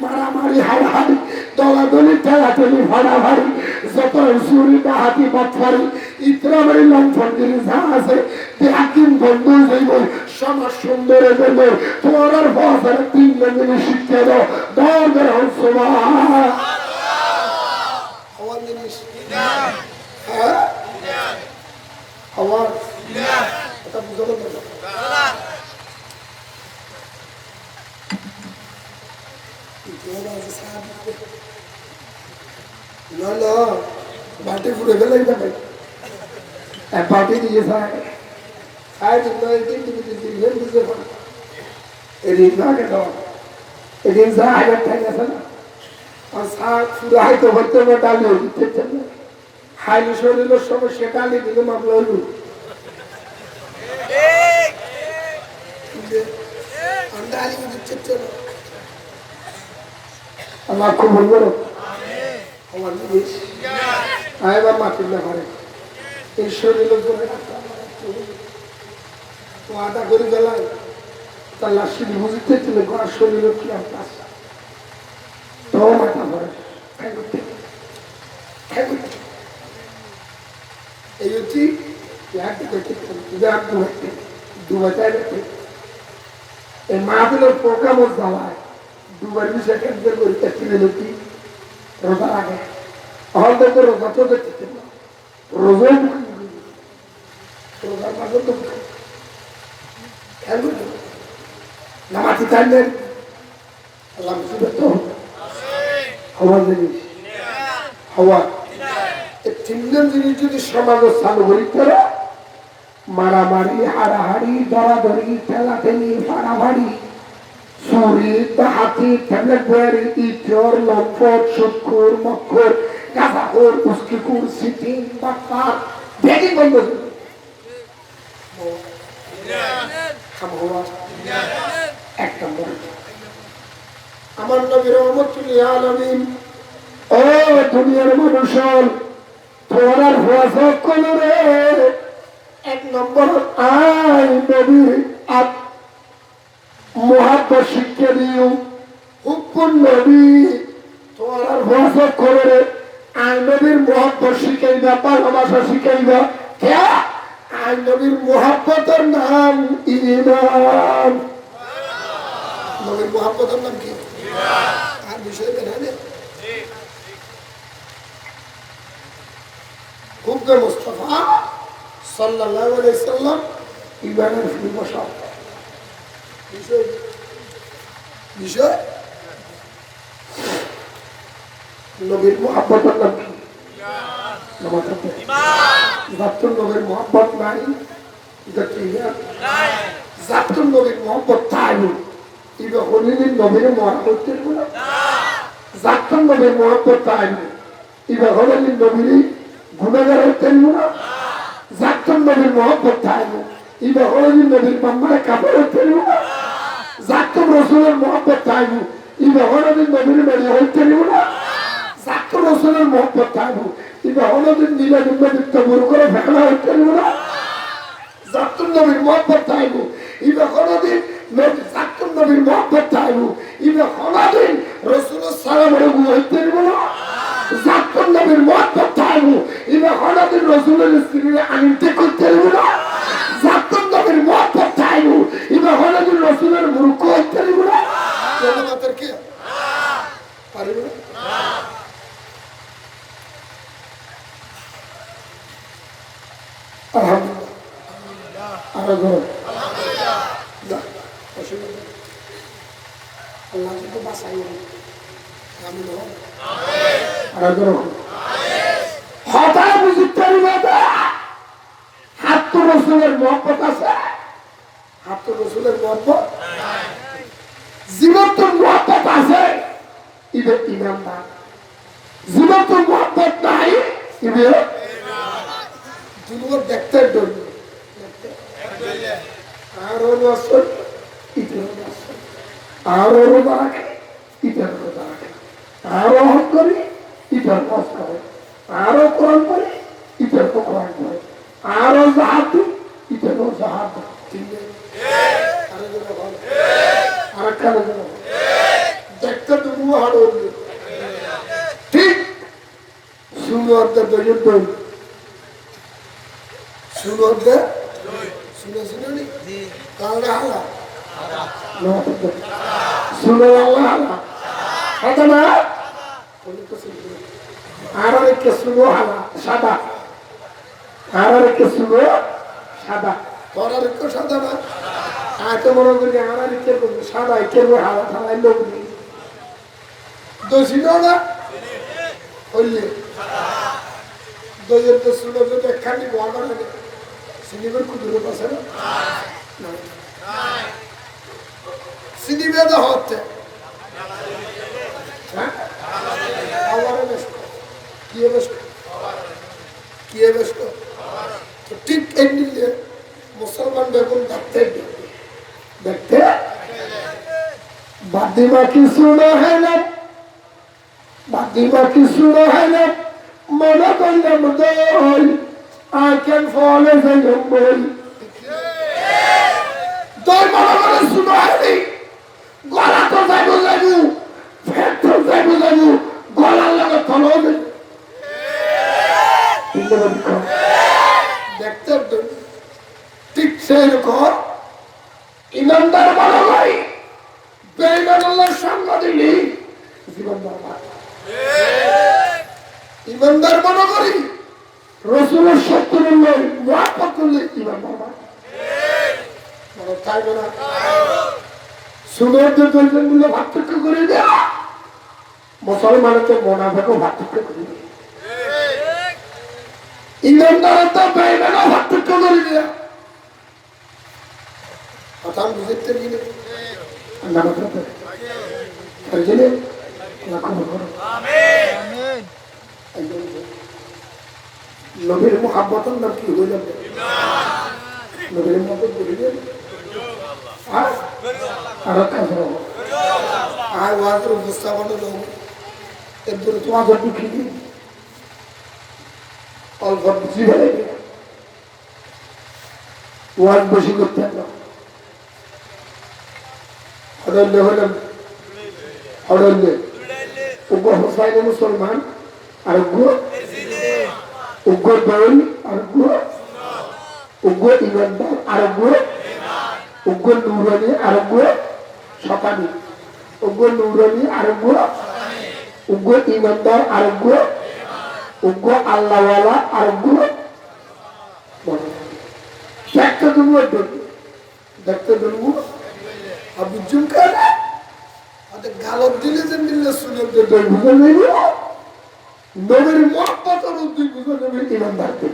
[SPEAKER 1] মারামারি হাড়াহাড়ি দলাদলি ঠেলাঠেলি ভাড়াভাড়ি যত চুরি ডাহাতি বাটফারি ইতরাবাড়ি লম্ফনগিরি যা আছে দেহাকিম বন্ধু যাইব সমাজ সুন্দর যাইব তোমার ভাষার তিনটা জিনিস শিখে দাও দরকার হচ্ছে আমার জিনিস আমার এটা বুঝানো না বাটি ফুড়ে ফেলে যাবে বাটি দিয়ে এদিন আগে দাও এদিন যা হাজার টাকা আছে না আর শাক ফুড়ে হাইতে হইতে ডালি দিতে হাইলি শরীরের সমস্যা ডালি দিলে মামলা হইল আমার খুব বলবো আমার জিনিস আইবার মাটির না পারে এই শরীরের জন্য আদা করে গেলাম তার লাশি বুঝতে চলে ঘোড়ার শরীরে কি আর কাজ তো মাথা ভরে এই হচ্ছে এই মাহফিলের প্রোগ্রামও জ্বালায় দুবার বিষয় কেন্দ্র করতে ছিলেন কি রোজা লাগে হয়তো তো রোজা তো দেখতে রোজা রোজার মাঝে তো খেলবে নামাজি চাইলেন আল্লাহ মুসিবত তো হওয়ার জিনিস হওয়া এই তিনজন জিনিস যদি সমাজে চালু করি তারা মারামারি হাড়াহাড়ি দরাদরি ঠেলাঠেলি ফাড়াফাড়ি চুরি ডাহাতি ঠেলেবাড়ি ইচর লম্পট সুৎখোর মক্খর গাঁজাখোর উস্কিখোর সিটিং বাটপার বেগি বন্ধ এক নম্বর আমার নবী রহমাতুল লিল আলামিন ও দুনিয়ার মানুষ তোমার ভাষা কোন রে এক নম্বর আই নবীর আপ মহাব্বত শিক্ষা দিও হুকুম নবী তোমার ভাষা করে আই নবীর মহাব্বত শিখাইবা ভালোবাসা শিখাইবা কে আই নবীর মহাব্বতের নাম ঈমান নবীর মহাব্বতের নাম কি আর বিষয় জানে হুকুম মুস্তাফা সাল্লাল্লাহু আলাইহি সাল্লাম ঈমানের পরিভাষা বিষয় নবীর মহব্বতের নাম কি জাতুল নবীর মহব্বত নাই জাতুল নবীর মহব্বত তাই ইবে হলিদিন নবীর মহব্বত জাতুল নবীর মহব্বত তাই ইবে হলিদিন নবীর গুণাগার হইতেন না জাতুল নবীর মহব্বত তাই ইবে হলিদিন নবীর মাম্মারে কাপড় হইতেন না জাতুল রসুলের মহব্বত তাই ইবে হলিদিন নবীর বাড়ি হইতেন না জাতুল রসুলের মহব্বত তাই ইবে হলিদিন নীলা ডিম্বাদিত্য গুরু করে ফেলা হইতেন না জাতুল নবীর মহব্বত তাই ইবে হলিদিন জাতুল নবীর মহব্বত তাই ইবে হলিদিন রসুলের সালামের গু হইতেন না জাতুল নবীর মহব্বত তাই ইবে হলিদিন রসুলের স্ত্রীর আনিতে করতেন না জাতুল নবীর মহব্বত তাই ইবে হলিদিন রসুলের মুরুখ হইতেন না মাতার কে পারিব আলহামদুলিল্লাহ আরো ধরো আল্লাহ কিন্তু বাঁচাই আমি আরো ধরো হঠাৎ বুঝতে পারবে হাত রসুলের মহব্বত আছে হাত রসুলের মহব্বত জীবন তো মহব্বত আছে ইবে ইমানদার জীবন তো মহব্বত নাই ইবে দুনিয়া দেখতে ডরি আরো রসুল ইতের রসুল আরো রোজা রাখে ইতের রোজা রাখে আরো হক করি ইতের হজ করে আরো কোরআন পড়ে ইতের কোরআন পড়ে আরো জাহাদ ইতের জাহাদ আর কারো দেখতে দুনিয়া হাড় ঠিক সুন্দর দই সুন্দর শুনে শুনে কারণে হালা শুনে আল্লাহ হালা হতো না আর একটা শুনো হালা সাদা আর একটা শুনো সাদা তোর আর একটু সাদা না আর তো মনে করি আর একটা সাদা কেবল হালা থালাই লোক নেই দোষী না হইলে দইয়ের তো শুনো যদি একখানি বলা লাগে সিনিবের কুদুরে পাশে না সিনিবে তো হচ্ছে হ্যাঁ ঠিক এমনি মুসলমান বেগুন দেখতে দেখতে বাদিমা কিছু না হয় না বাদিমা কিছু না হয় না মনে করলাম দই I can fall as a young boy. দই মনে করে শুনো হয়নি গলা তো যাইবো যাইবো ফেট তো যাইবো যাইবো গলার লাগে তলো দেখতে ঠিক সেরকম ইমানদার মনে করি বেঈমান আল্লাহর সঙ্গ দিলি জীবন বরবাদ ইমানদার মনে করি রসুলের শত্রু নয় মুহাব্বত করলে ইমান বরবাদ চাইবে না সুন্দরদের দৈজন মিলে পার্থক্য করে দেয়া মুসলমানের তো মোনাফেকও পার্থক্য করে দেয় ইমানদারের তো বেঈমানও পার্থক্য করে দেয়া কথা আমি বুঝতে গেলে আল্লাহ কথা বুঝলে নবীর মুহাব্বতের নাম কি হইল নবীর মুহাব্বত বলিলেন আর কাজ আর ওয়াজের উপস্থাপনা লোক এরপরে তোমাদের দুঃখী দিন অল্প বুঝি ভালো ওয়াজ বসে করতে হডল্লে হলাম হডল্লে উগ্র হোসাইনে মুসলমান আর উগ্র দৌল আর উগ্র ইমানদার আর উগ্র নুরানি আর শতানি উগ্র নুরানি আর উগ্র ইমানদার আর উগ্র আল্লাহওয়ালা আর দেখতে দেবো দেখতে দেবো আবু জুমকা গালত দিলে যে মিললে শুনে বুঝে নেব নবীর মুহাব্বতের উদ্যোগ বুঝে নেবে ইমানদারকে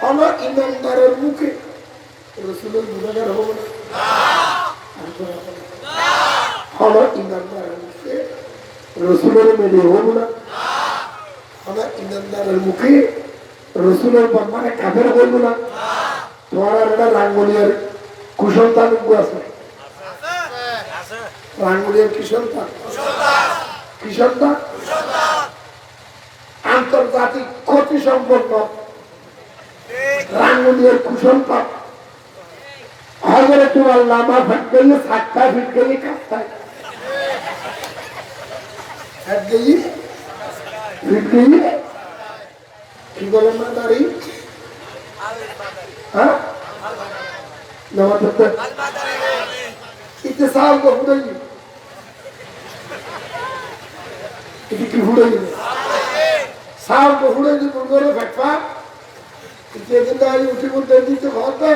[SPEAKER 1] আমার ইমানদারের মুখে রসুলের গুণাগার হবো না আমার ইমানদারের মুখে রসুলের মেলে হবো না আমার ইমানদারের মুখে রসুলের বর্মানে কাফের বলবো না তোমার একটা রাঙ্গুলিয়ার কুসন্তান আছে রাঙ্গুলিয়ার কি সন্তান কি সন্তান আন্তর্জাতিক ক্ষতি সম্পন্ন রাঙ্গুলিয়ার কুসন্তান হজরে তোমার লামা ফেট গেলে সাতটা ফিট গেলে কাঁপতায় কি বলেন না দাঁড়ি হ্যাঁ ইতে সাল তো হুড়াই এটি কি হুড়াই সাল তো হুড়াই দি করে ফেটফা যেদিন দাঁড়ি উঠি বলতে দিতে ঘরতে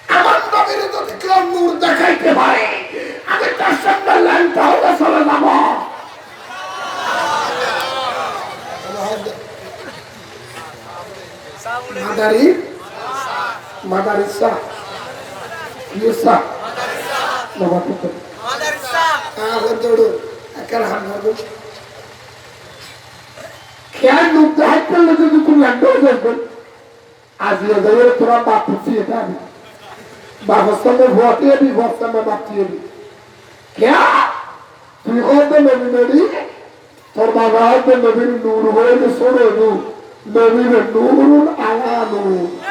[SPEAKER 1] আমার নবীর যদি কেউ নূর দেখাইতে পারে আমি তার সঙ্গে লাইন তাহলে চলে যাব মাদারি মাদারি শাহ ये सा बाबा तो हां वो दौड़ो अकर हम हो क्या नुक है तो लगे तो तुम लंडो जब आज ये दौड़ पूरा बाप पूछी है ना बाप समय होते भी बहुत समय बात की क्या तुम हो तो नबी नबी तो बाबा तो नबी नूर हो तो सोरो नबी नूरुन आला नूर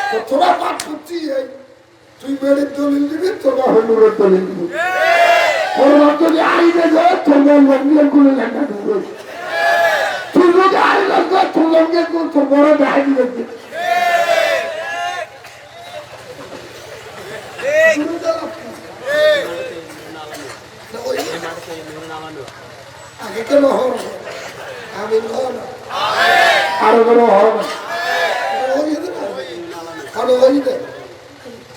[SPEAKER 1] तो थोड़ा बात पूछती है तू मेरे दलील दिबे तो ना हनुरे दलील दिबे और बात तो आई दे जो तो मैं लंबी गुले लंडा दूर तू लोग आई लगा तू लोग के को तो बड़ा दाई दिबे आगे के लो हो आगे लो आरो करो हो ভালো হইতে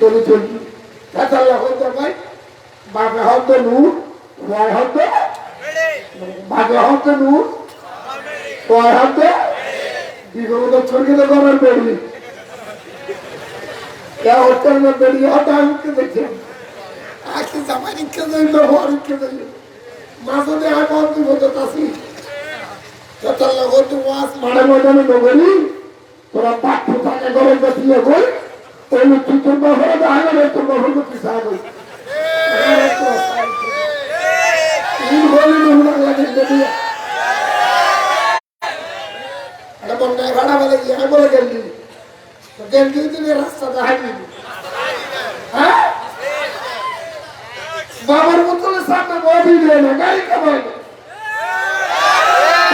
[SPEAKER 1] চলি চলি তাহলে হইতে ভাই বাপে হতে নূর ওয়াই হতে বাপে হতে নূর ওয়াই হতে বিগত ছড়িয়ে করার বেড়ি क्या होटल में बेड़ी होता है उनके देखिए आखिर जमाने के नहीं मैं और के नहीं मासो ने आ कौन सी होता तासी तो चल हो तो वास मारे मोटे में नगरी तोरा बाप पुता के घरे बसिए कोई तो तू तो बहरे आगे रे तो बहरे को पिसा गई इन बोली में हुआ लगे दे अरे बंदा भाड़ा वाले ये बोले जल्दी तो जल्दी ने रास्ता दाही हां बाबर मुतल सामने वो भी लेना गाड़ी का भाई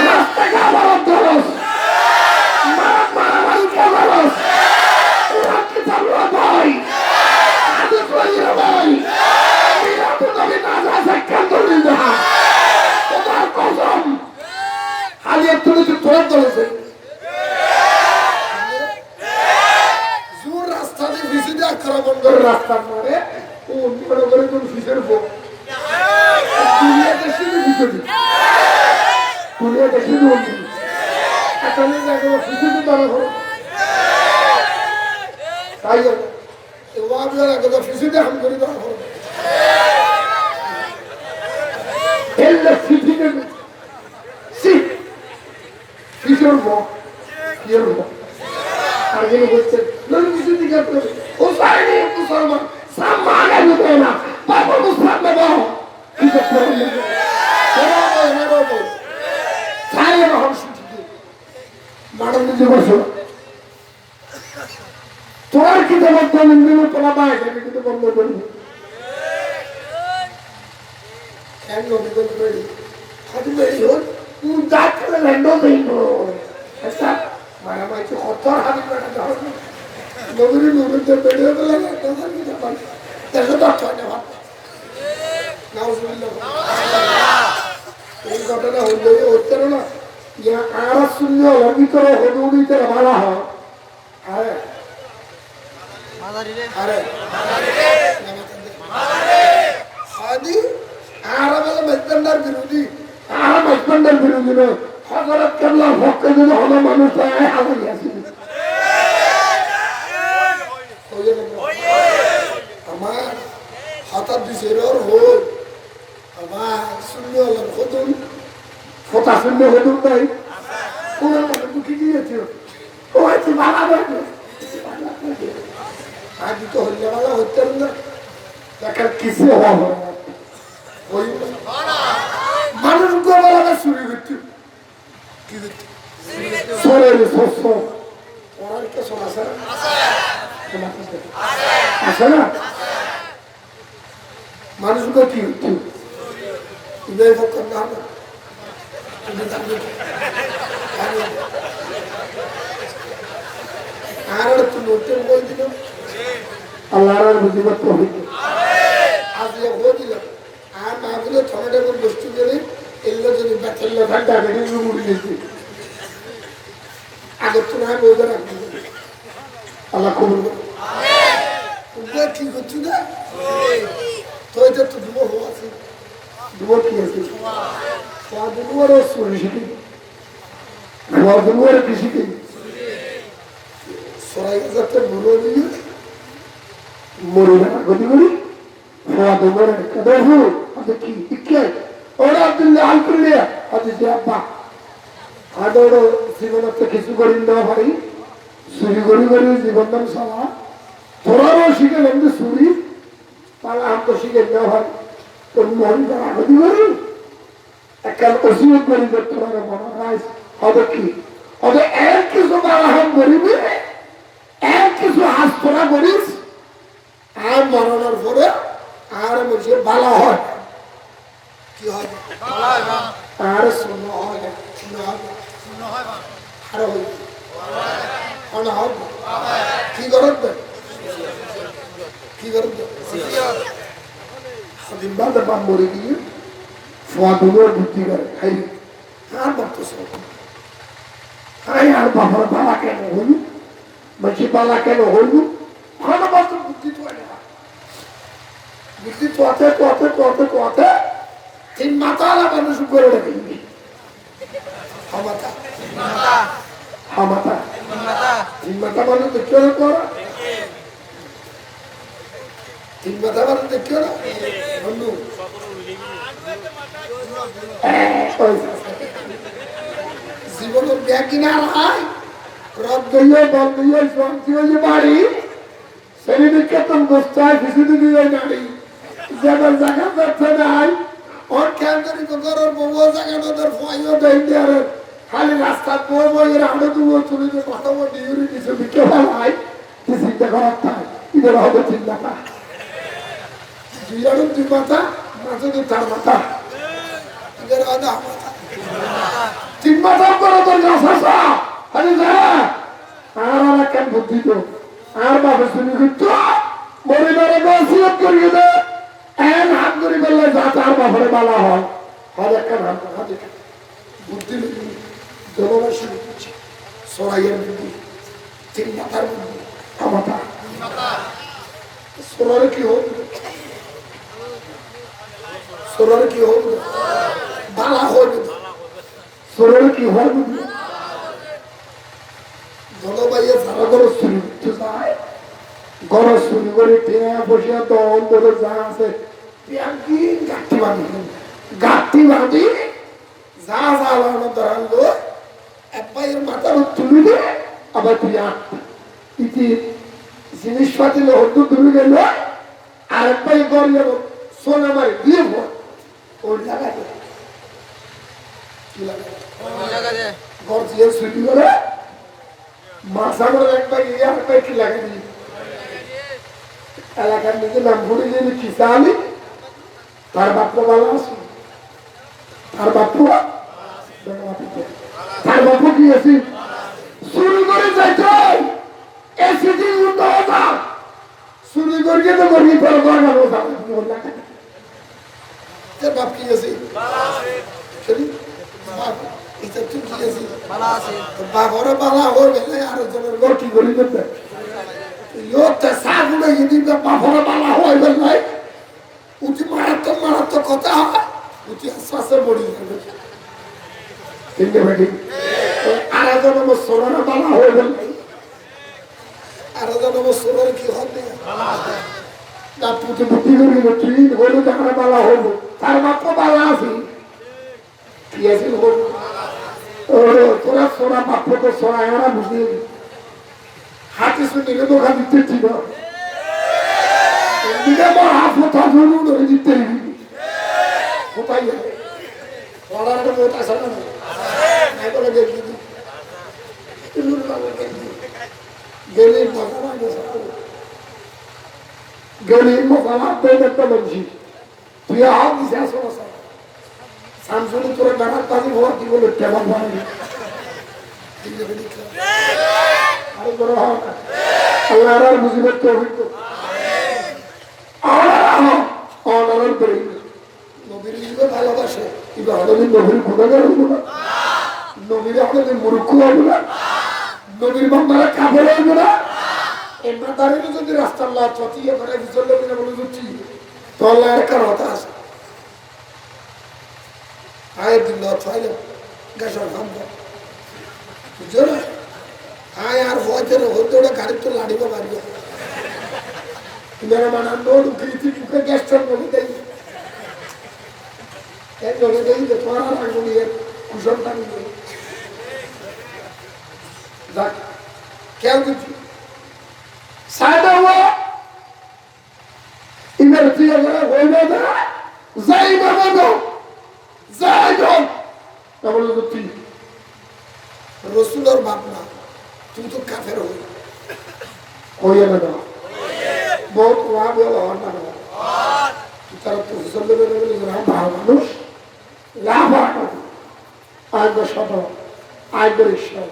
[SPEAKER 1] रास्ता का बाबा दोस्त রাস্তা মারে ও বড় করে তুমি ফিসের বো দুনিয়া দেশে ফিসের দুনিয়া দেশে বলছি আসলে দেখো ফিসের দ্বারা হলো তাই এই ওয়াবলা লাগা ফিসের হাম করে দাও হলো এল্লা ফিসের ফিসের বো ইয়ের বো आगे बच्चे लोग किसी दिक्कत नहीं हो सारे मुसलमान सामान्य लोग हैं ना बाबू मुसलमान में बाहर किसे प्रॉब्लम है बाबू सारे बाहर शुरू मालूम नहीं बसो तोड़ की जरूरत तो नहीं में पला बाय है कि तो बंद कर दो एंड नो बिकॉज़ मेरी हाथ में हो तू जाट के लैंडो नहीं हो ऐसा मारा भाई तो खतर हाथ में डाल नगरी नूर के बेड़े पे लगा तो हर की जबान ऐसे तो छोटे बात नाउजुबिल्लाह ये घटना हो गई होते ना ये आरा सुन्नो लगी करो हुदूदी ते हमारा है अरे अरे हादी आरा वाला मजदंडर विरोधी आरा मजदंडर विरोधी ने हजरत केबला हक के जो हलो मानुष है आगे ऐसे हमार हाथ दिसेर और हो हमार सुन्नो लन खुदुन फोटा सुन्नो खुदुन नहीं कोन को की दिए ओ ऐसे बाला बैठे आज तो होने वाला होते ना लेकिन किसे हुआ कोई मानुष को वाला सुरी बिट्टू सोरे रे सोसो और के सोना सर আসলে মানুষ को কি ইবে ফকর না আর তো নতুন বই দিল আল্লাহর মুজিবত তৌফিক আজ যে হয়েছিল আর মা বলে টমেটো বস্তু গেলে এগুলো যদি বেচেল ঘন্টা বেরিয়ে মুড়ি দিয়েছি আগের তো না বলতে রাখবো আল্লাহ কবুল করে কি করছি না তো এটা তো দুবো হওয়া আছে দুবো কি আছে দুবোরও চুরি শিখি দুবোর কি শিখি সরাই হাজারটা বুড়ো দিয়ে মরে না গতি করি দুবোর দেখো আচ্ছা কি কে ওরা আব্দুল্লাহ আল করলিয়া আচ্ছা আব্বা আদর জীবনত কিছু করি না ভাই চুরি করি করি জীবন নাম সালা তোরাও শিখেলেন যে চুরি তাহলে আমি তো শিখে না ভাই তোর মন আগতি করি একখান অসুখ করি যে তোরা মনে হয় হবে কি হবে এক কিছু বারাহাম করিবি এক কিছু হাত তোরা করিস আর মরণের পরে আর বলছে ভালো হয় কি হয় আর শূন্য হয় আরো হইবে কি করত কি করত দিন বাদ বাদ মরে গিয়ে ফুয়াদুলোর বুদ্ধি করে খাই আর বাপ্ত খাই আর বাবার বালা কেন হইল মাঝি বালা কেন হইল ভালো মাত্র বুদ্ধি তো বুদ্ধি তোতে তোতে তোতে তোতে তিন মাতালা মানুষ করে রাখবি হামাতা হামাতা তিন মাথা মানুষ দেখিও না করা তিন মাথা মানুষ দেখিও না বন্ধু জীবনের ব্যাকিনার হয় রদ গইয়ে বল গইয়ে শান্তি হয়ে বাড়ি শরীরকে তো গোস্তায় ভিসিতে দিয়ে নাড়ি যেমন জায়গা ব্যর্থ নাই ওর ক্যান্সারি তো করার বউ জায়গা নদের ফয়ও দেয় দেয়ারে খালি রাস্তা বউ বইয়ের আমরা দুবো চুরিতে কথা বলি ইউরি কিছু বিকে ফেলাই কি চিন্তা করার তাই এদের হবে চিন্তা না দুই দুই মাথা মাথা দুই তার মাথা এদের হবে মাথা তিন মাথা করে তোর গাছ আরে যা আর আমার কেন বুদ্ধি তো আর বাবা শুনি কিন্তু পরিবারে বসিয়ত করিয়ে দে এন হাত করি বললে যা তার বাপরে বালা হয় হাজার কেন হাত বুদ্ধি জনবাসী বুদ্ধি সরাইয়ের বুদ্ধি তিন মাথার বুদ্ধি ক্ষমতা সোনারে কি হোক সোনারে কি হোক বালা হবে সোনারে কি হয় বুদ্ধি জলবায়ু সারা করে চুরি করতে যায় গরজ চুরি করে টেনে বসিয়া তো অন্তরে যা আছে গাঠি বাঁধি গাঠি বাঁধি যা যা লাগানো ধরালো এক পায়ের মাথার তুলি দে আবার তুই ইতি জিনিসপাতি হদ্দু তুলি গেল আর এক পায়ে গড়িয়ে সোনা মারি দিয়ে ওর জায়গা কি লাগে ঘর দিয়ে চুরি করে মাসাগর একবার ইয়ে একবার কি লাগে নি এলাকার নিজে নাম ভরে গেলে কিসানি তার বাপ্পা ভালো আছে তার বাপ্পু তার বাপ্পু কি আছে চুরি করে যাইতে এসে দিন উঠতে হতা চুরি করিয়ে তো করিয়ে পরে ঘর গেল তার বাপ কি আছে এটা তুই কি আছে বালা আছে বাবারে বালা হয়ে গেলে আর জনের ঘর কি করি করতে ইয়োতে সাগুলো ইদিকে বাবারে বালা হয়ে গেলে উঠি মারাত্মক কথা হয় উঠি আশ্বাসে বড়ি যাবে কিন্তু বেটি আর জন সোনার বালা হয়ে গেলে আর জন সোনার কি হবে বালা আছে না পুঁতে বুদ্ধি করি তুই হলো টাকা বালা হলো তার বাপ বালা আছে কি আছে হলো তোরা সোনা বাপ তো সোনা এরা বুঝি হাতে শুনে নিলে তো ওখানে দিতে ছিল দিলে আমার হাত মতো ধরুন ধরে দিতে কোথায় যাবে পড়ার একটা মোট আসা না বলে দেখি গেলে মশলা একটা বলছি তুই হাত দিছে আসো সামসুনি তোর ডানার পানি হওয়া কি বলে কেমন ভালো আরে বড় আল্লাহ আর মুজিবত তৌফিক গুণাগার করে নবীর জীবন ভালোবাসে কিন্তু আমাদের নবীর গুণাগার হবো না নবীর আমাদের মূর্খ হবো না নবীর বান্দারা কাপড় হইব না এই মাদারিকে যদি রাস্তার লাভ চটিয়ে করে চললে কিনা বলে দিচ্ছি তোর একটা হতা আছে আয়ের দিন লত হয় না গ্যাসের খাম বুঝছো না আয় আর হয়তো হতে ওটা গাড়ির তো লাড়িব পারব মেরা মানান নোট উঠেছি মুখে গ্যাসটার বলে দেয় বলে দেই যে তোমার আগুন কুশল টানি যাক কেউ কিছু সাইড হওয়া ইমের দিয়ে হইবে না যাই বাবা যাই না বলে তো তুই রসুলের বাপ না তুই তো কাফের হইয়া না বহুত ওয়াব হওয়ার না তারা তো ভালো মানুষ লাভ আইব সদ আইব ঈশ্বর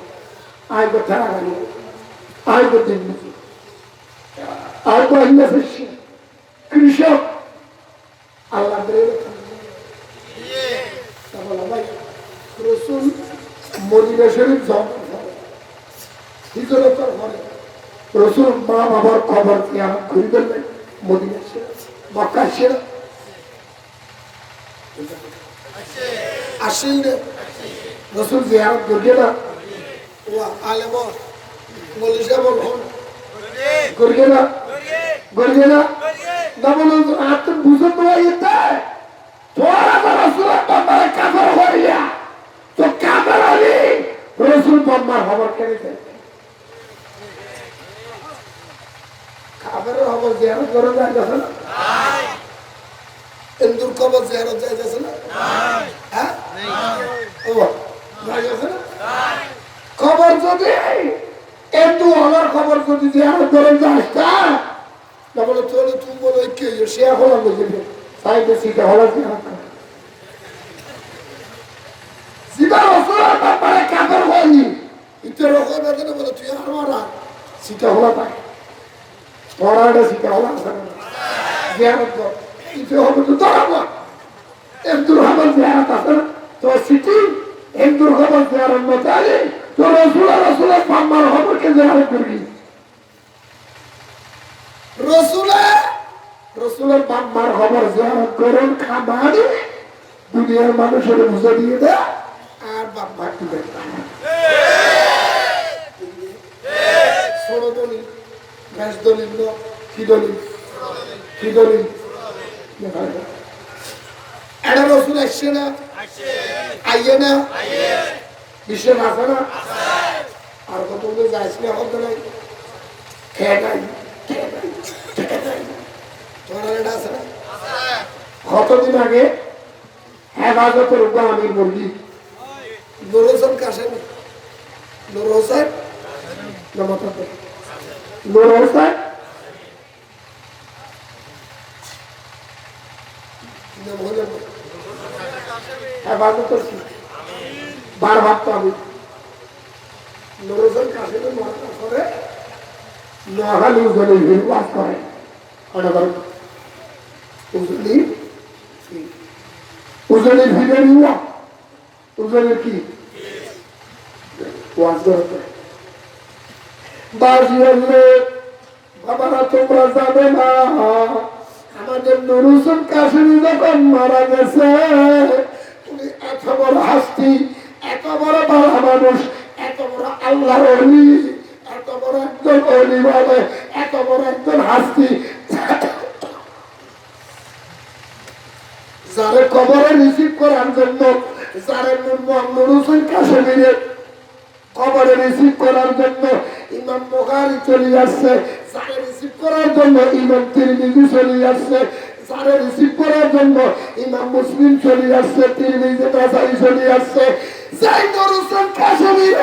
[SPEAKER 1] আইব ধারাগানি আইব দিন আইব কৃষক আল্লাহ রসুল মদিনা শরীফ হিজরতের পরে রসুল মা বাবার খবর কেমন ঘুরে ফেললেন মদিনা শরীফ মক্কা ছিল আসিল রসুল জিয়ারত করবে না আলেম মলিশা বল করবে না করবে না না বলুন আত্ম বুঝতে পারতে তোরা তো রসুলের বান্দারে কাফের হইয়া তো কাফের হলি রসুল বান্দার খবর কেড়ে দেয় কাফেরের খবর জিয়ারত করে যায় যাচ্ছে না হিন্দুর খবর জিয়ারত যায় যাচ্ছে না হ্যাঁ খবর যদি হিন্দু হওয়ার খবর যদি জিয়ারত করে যাস না বলে তোলে তুমি বলে কে সে হলাম বুঝবে সাইডে সিটে হলাম জিয়ারত করে সিধা রসুলের ব্যাপারে কাফের হয়নি ইতে রকম এখানে বলে তুই আর মারা সিটে হলা পায় তোরা সিটে হলা জিয়ারত কর ইতে হবে তো তোরা হিন্দুর খবর জিয়ারত আছে না তো সিটি হিন্দুর খবর জিয়ারত মতো আলে তো রসুলের পাম্মার খবরকে জিয়ারত করবি রসুলের পাম্মার খবর জিয়ারত করুন খাবারে দুনিয়ার মানুষের বুঝে দিয়ে দেয় আর বাপ ভাগ দিবে ষোলো দলিল ব্যাস দলিল কি দলিল কি দলিল এটা রসুল আসছে না আইয়ে না বিশ্বের আছে না আর কত যাইছে না হতে নাই খেয়ে নাই তোমার এটা আছে না কতদিন আগে হেফাজতের উপর আমি বললি নুর হোসেন কাশেম নুর হোসেন নুর হোসেন হেফাজত করছি বার ভাবতো আমি নুর হোসেন কাশেমের মহাত্মা করে নোয়াখালী উজলি বাস করে উজলির ভিড়ের উজলির কি বাজি হলে বাবারা তোমরা যাবে না আমাদের নুর হোসেন কাশেমি যখন মারা গেছে উনি এত বড় হাস্তি এত বড় বাবা মানুষ এত বড় আল্লাহর অলি এত বড় একজন অলি বলে এত বড় একজন হাস্তি যারে কবরে রিসিভ করার জন্য যারে নুর হোসেন কাশেমির কবরে রিসিভ করার জন্য ইমাম বুখারী চলে আসছে যারে রিসিভ করার জন্য ইমাম তিরমিজি চলে আসছে যারে রিসিভ করার জন্য ইমাম মুসলিম চলে আসছে তিরমিজি নাসাই চলে আসছে যাই নুর হোসেন কাশেমির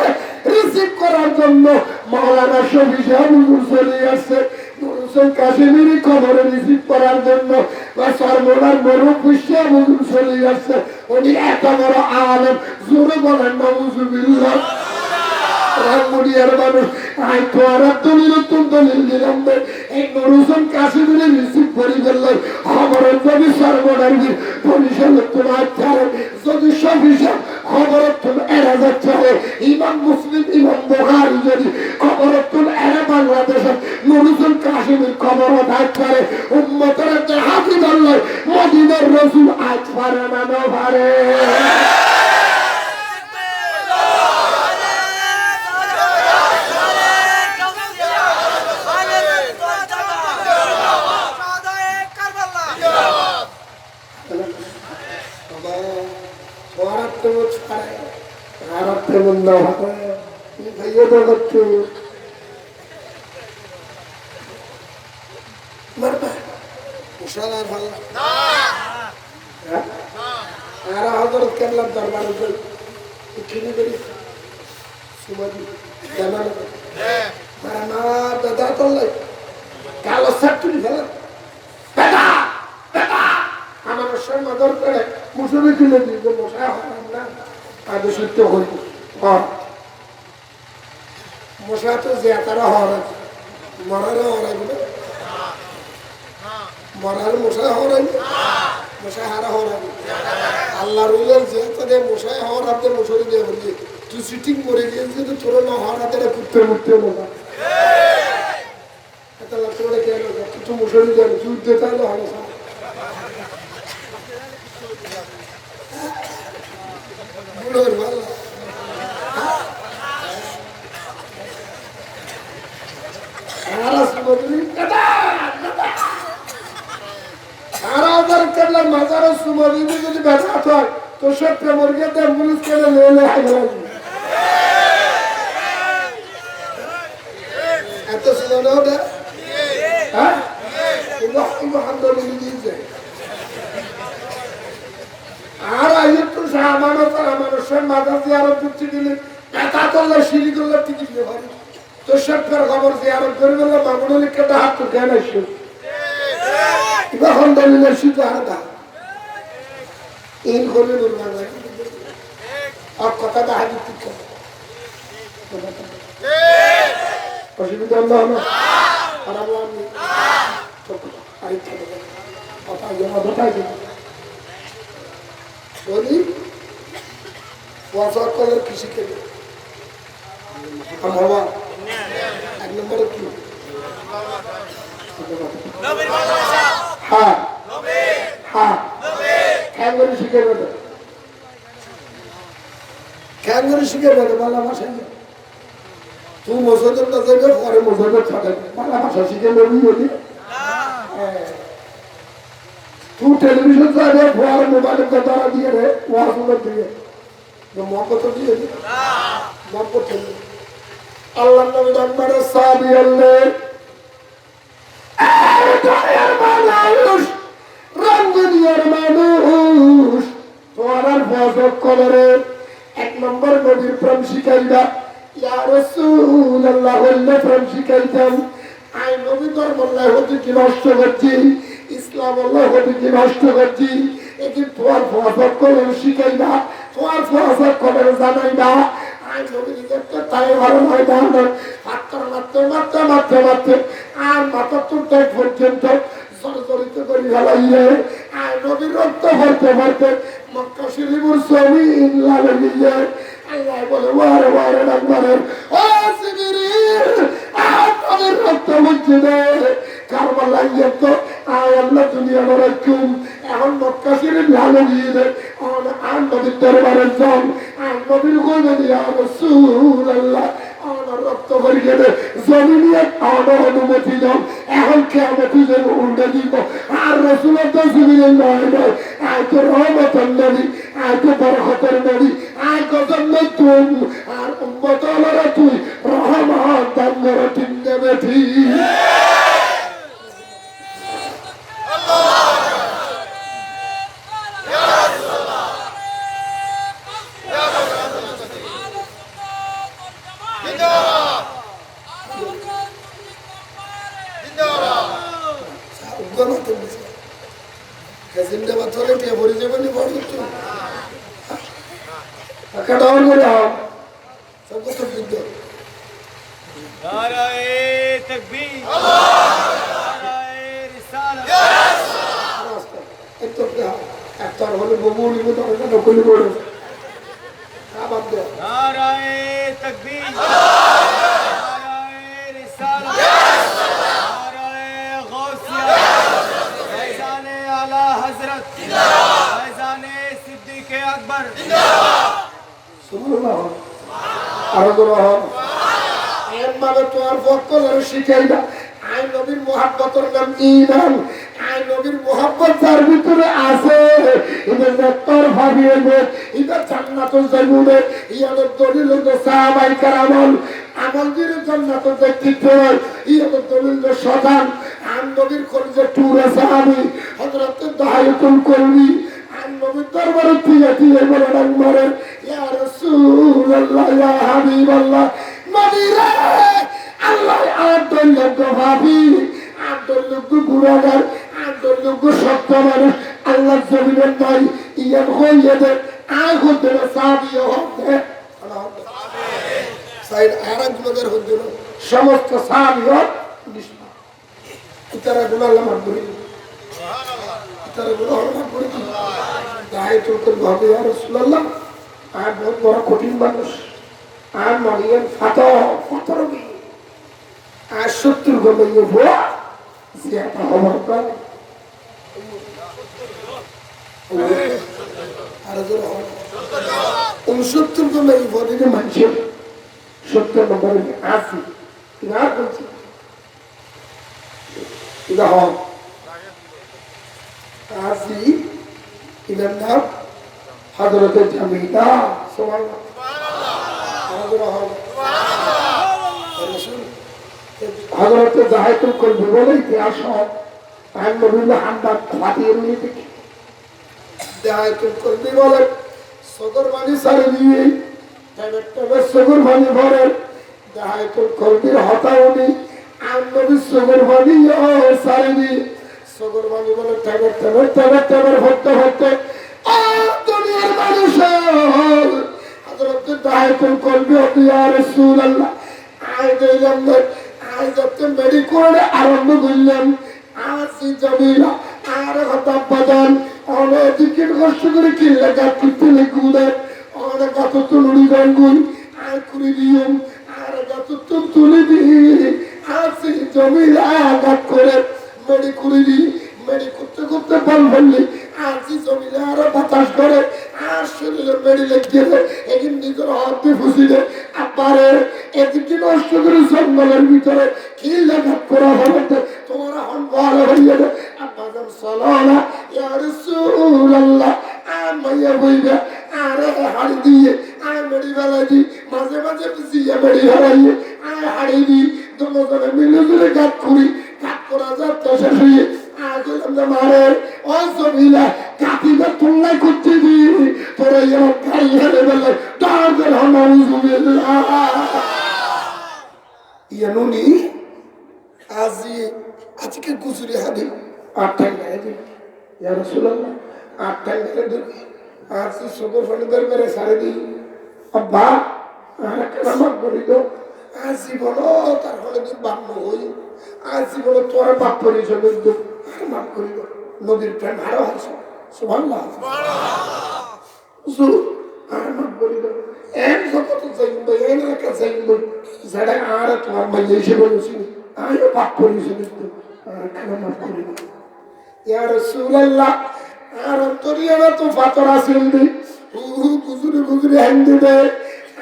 [SPEAKER 1] রিসিভ করার জন্য মাওলানা শফি সাহেব হুজুর চলে আসছে নুর হোসেন কাশেমির কবরে রিসিভ করার জন্য বা সর্বনার মুরব্বী সাহেব হুজুর চলে আসছে উনি এত বড় আলেম জোরে বলেন নাউজুবিল্লাহ রামুড়িয়ার মানুষ আই তো আর দলিল অত্যন্ত দিলাম এই নুরুসন কাশিমে রিসিভ করি ফেললেন খবর যদি সর্বনারীর পরিষদ তোমার চারে যদি সবিষয় খবর তুমি এরা যাচ্ছে ইমাম মুসলিম ইমাম বুখারী যদি খবর তুমি এরা বাংলাদেশের নুরুসন কাশিমের খবর থাকতে উম্মতের জাহাদি বললে মদিনার রাসূল আজ পারে না না পারে কালো সাতুরি ফেলা আমার সময় দরকার মুসলিম কিনে দিয়ে মশা হলাম না আগে সত্য হইব মশা তো যে তারা হওয়ার মরারও হরাইব না মরার মশা হরাইব মশা হারা হরাইব আল্লাহ রুলের যে তাদের মশাই হওয়ার হাতে মশারি দিয়ে বলছে তুই সিটিং মরে গিয়েছিস তো তোর না হওয়ার হাতে কুত্তে মুক্তে মশা এত তোরা কেন তুই মশারি দেন তুই দিতে হলো ভালো মাজারের সুমরি যদি ব্যথা হয় তো সব প্রেমরকে অ্যাম্বুলেন্স কেটে নিয়ে এত সুমনে ওটা হ্যাঁ দিয়েছে আর একটু মানুষের মাথা জিয়ারত করতে গেলে ব্যথা করলে সিঁড়ি করলে টিকিট নেই তো সব খবর জিয়ারত করে গেলে মামুন কেটে হাত তো জ্ঞান আসছে তখন দলিলের শুধু আলাদা এই হলে কথাটা হাজি অসুবিধা হলো খারাপ বলি কলের কৃষি কেটে বাবা এক নম্বরে কি হ্যাঁ হ্যাঁ খ্যাঙ্গরি শিখে বেড়ে খ্যাঙ্গরি শিখে বেড়ে বাংলা ভাষায় তুই মসজিদের না যাবে পরে মসজিদের থাকে বাংলা ভাষা শিখে নেবি বলি তুই টেলিভিশন যাবে পরে মোবাইলের কথা দিয়ে রে ওয়াজগুলোর দিয়ে মহব্বত দিয়ে মহব্বত আল্লাহ নবী নম্বরে সাহাবী আল্লাহ মানুষ রঙ্গনিয়ার মানুষ তোমার ফজক করে এক নম্বর নবীর প্রেম শিখাইবা ইয়া রাসূলুল্লাহ বললে প্রেম শিখাইতাম আই নবী ধর্ম হতে কি নষ্ট করছি ইসলাম আল্লাহ হতে কি নষ্ট করছি এটি তোমার ফজক করে শিখাইবা তোমার ফজক করে জানাই না আই নবী দেখতে তাই ভালো হয় না মাত্র আর মাথা তুলতে পর্যন্ত জড়িত করি ফেলাইয়ে আর নবীর রক্ত ভরতে মক্কা শরীফের জমিন লাগিয়ে আল্লাহ বলে ওয়ারে নাম্বারের ও জিবরিল আপনাদের রক্ত বুঝছে না কারবালা তো আল্লাহ দুনিয়া রাখুন এখন মক্কা শরীফ লাগিয়ে দেয় আর নবীর দরবারে যান আর নবীর গোলে দিয়া রাসূলুল্লাহ রক্ত ভরিয়ে দে জমিনিয়ে অনুমতি দাও এখন কেমতি দেব উল্টে দিব আর রসুলের তো জীবনের নয় নয় আয় তো রহমতের নবী আয় তো বরকতের নবী আয় গজন্য তুম আর উম্মতরা তুই রহমত দান করে ঠিক দেবে ঠিক জিন্দাবাদ ধরে কে ভরে যাবেন বড় একটা ডাউন করে সব কত
[SPEAKER 2] नाराए तकबीर नाराए रिसालत
[SPEAKER 1] একটু একটা হলে বগুলি মতো নকলি বড় আবার দে
[SPEAKER 2] नाराए तकबीर नाराए रिसालत नाराए गौसिया फैज़ाने आला हजरत फैज़ाने सिद्दीक़ अकबर
[SPEAKER 1] সুবহানাল্লাহ আরো বড় হন এমভাবে তোমার বক্তব্য শিখাই না আই নবীর মুহাব্বতের নাম ঈমান আই নবীর মুহাব্বত যার ভিতরে আছে এটা নেতর ভাবিয়ে এটা জান্নাতুল জান্নাতে ইয়ার দলিল তো সাহাবায়ে কেরাম আমল দিয়ে জান্নাতুল দেখতে হয় ইয়ার দলিল শতান আই নবীর কলিজা টুরা সাহাবী হযরত দাহিয়াতুল কলবি আই নবীর দরবারে দিয়ে বলেন মরে ইয়া রাসূলুল্লাহ ইয়া হাবিবাল্লাহ নবীরে আল্লাহ আদল্য ভাবি আদল্য গুণাগার আদল্য সত্য মানুষ আল্লাহ জমিনের নাই ইয়ান হইয়ে দে আয় হতে সাহাবী হতে সাইড আরাম গুণাগার হতে সমস্ত সাহাবী ইতারা গুণ আল্লাহ মাফ করে ইতারা গুণ আল্লাহ মাফ করে দায়িত্ব করতে হবে ইয়া রাসূলুল্লাহ আর বহুত বড় কঠিন মানুষ আর মারিয়ান ফাতরবি আর 70 গলাইয়ে ভোয়া জিয়াটা হবার পর আর জোর 69 গলাইয়ে ভোয়া মানুষ 70 নম্বরে আসি না বলছি এটা হয় আসি এটার নাম হযরতে জামিলা সুবহানাল্লাহ হযরতে জাহিদুল কলবি বলে ইতিহাস আইন নবীল্লাহ হামদান ফাতির নিতে জাহিদুল কলবি বলে সদর বাণী সারি দিয়ে তবে সদর বাণী ভরে জাহিদুল কলবির হতাউনি আইন নবীর সদর বাণী সারি দিয়ে সদর বাণী বলে তবে হতে হতে দুনিয়ার মানুষ হযরতে দাহিয়াতুল কলবি ইয়া রাসূলুল্লাহ আয় দিলাম আয় যত মেডি করে আরম্ভ করলাম আসি জমিলা আর কথা বাদান অনেক টিকিট কষ্ট করে কিনলে গাছ কিনতে লেগুলে অনেক গাছ তুলুড়ি রঙ্গুন আয় করে দিও আর গাছ তুলে দিই আসি জমিলা গাছ করে মেডি করে দিই মেডি করতে করতে বল বললি আসি জমিলা আরো বাতাস করে আর শরীরে মেডি লেগে একদিন নিজের হাতে ফুসিলে আপারে এদিকে নষ্ট করে জঙ্গলের ভিতরে কি লেখা করা হবে তোমার হন ভালো হইয়া আব্বাজান সালানা ইয়া রাসূলুল্লাহ আমায় বইবা আরে হাড়ি দিয়ে আয় মেডি বেলা দি মাঝে মাঝে পিছিয়ে মেডি হারাইয়ে আয় হাড়ি দি দুজনে মিলে মিলে গাত করি গাত করা যাচ্ছে শেষ হয়ে মারে ও জমিলা কাটিটা তুলনায় করতে দি তোরা এবার গাড়ি হেরে বেলা তাদের ইয়ানুনি আজকে গুজরি হাদি 8 টাকা দিই ইয়া রাসূলুল্লাহ 8 টাকা দিই আজ সুগর ফলদের মেরে সারে দিই আব্বা আর কেমন করি তো আজি বলো তার ফলে দিন বাপ হই আজি বলো তোর বাপ পরিচয় তো আর মাফ করি নদীর প্রেম হারা হয়েছে সুবহানাল্লাহ সুবহানাল্লাহ আর মাফ করি এম যত যাইব এর কা যাইব যারা আর তোমার মাঝে এসে বলেছি আমিও বাপ পরিচয় তো আর কেন মাফ করি ইয়া রাসূলুল্লাহ আর তোরিয়া তো ফাতর আসেন দি গুজরে গুজরে হান্দি দে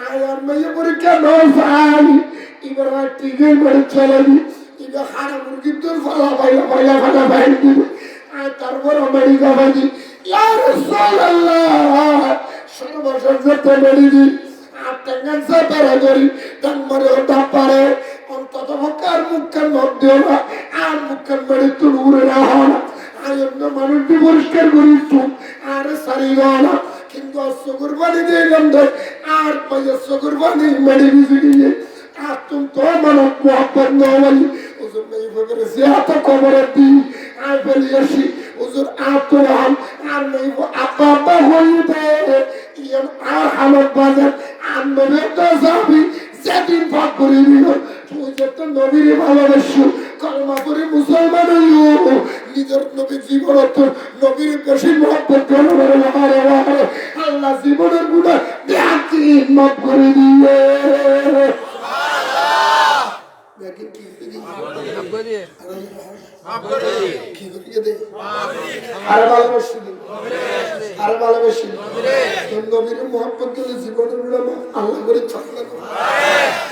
[SPEAKER 1] আর মাইয়া পরীক্ষা নয় এবার টিকে করে চলাবি এটা হারা মুরগির তোর ফালা ফালা ফাইল দিবে আর তারপর আমেরিকা বাজি ইয়া রাসূলুল্লাহ সর্বশেষ যেতে বেরিয়ে আর টাঙ্গান সাতারা করি টাঙ্গারে হতা পারে অন্তত মুখার মুখের মধ্যে না আর মুখের মেরে তোর উড়ে না হওয়া আর অন্য মানুষটি পরিষ্কার করিস আর সারি না কিন্তু চকুর পানি দিয়ে গন্ধ আর পাইয়া চকুর পানি মেরে ভিজে গিয়ে আর তুমি তো মানব মোহাম্মদ নয় হুজুর নেই বলে জিয়াত কবরের দিন আর বলিয়াছি হুজুর আতরাম আর নেই আপা হইবে ইয়ান আর হালত বাজার আর নবে তো যাবি যেদিন ভাগ করে দিল তুই যত নবীর ভালোবাসু কালমা করে মুসলমান হইও নিজের নবী জীবন নবীর বেশি মহব্বত করবে আল্লাহ জীবনের গুণা ব্যাধি মাফ করে দিয়ে আর ভালোবাসি আর ভালোবাসি নবীর মহব্বত করলে জীবনের গুণা আল্লাহ করে থাকলে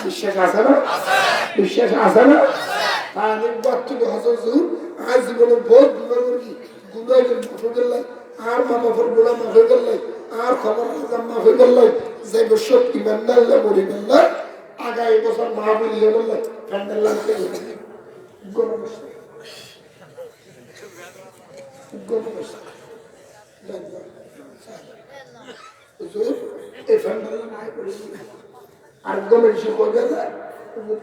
[SPEAKER 1] বিশ্বাস আছে না বিশ্বাস আছে না আমি বক্তব্য হাজার আজ জীবনে বহুত গুণা করি গুণা মাফে গেলাই আর মা বাবার গুণা মাফে গেলাই আর খবর মাফে গেলাই যে বছর ইমান নাল্লা মরে গেলাই আগামী বছর মাহবুল ইয়ে বললাই প্যান্ডেল লাগতে এই প্যান্ডেল নাই করে আর গমের সে করবে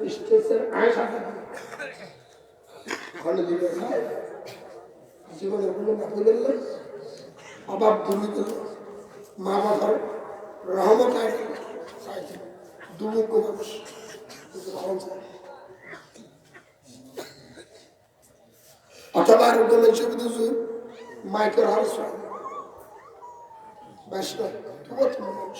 [SPEAKER 1] স্টেশন আয় সাথে জীবনের কোনো মাফে গেল অভাব দূরে গেল মা বাবার রহমত আয় দুমুখ মানুষ অথবা আরোগ্যের ছবি দুজু মাইকের হার বাস নয় মানুষ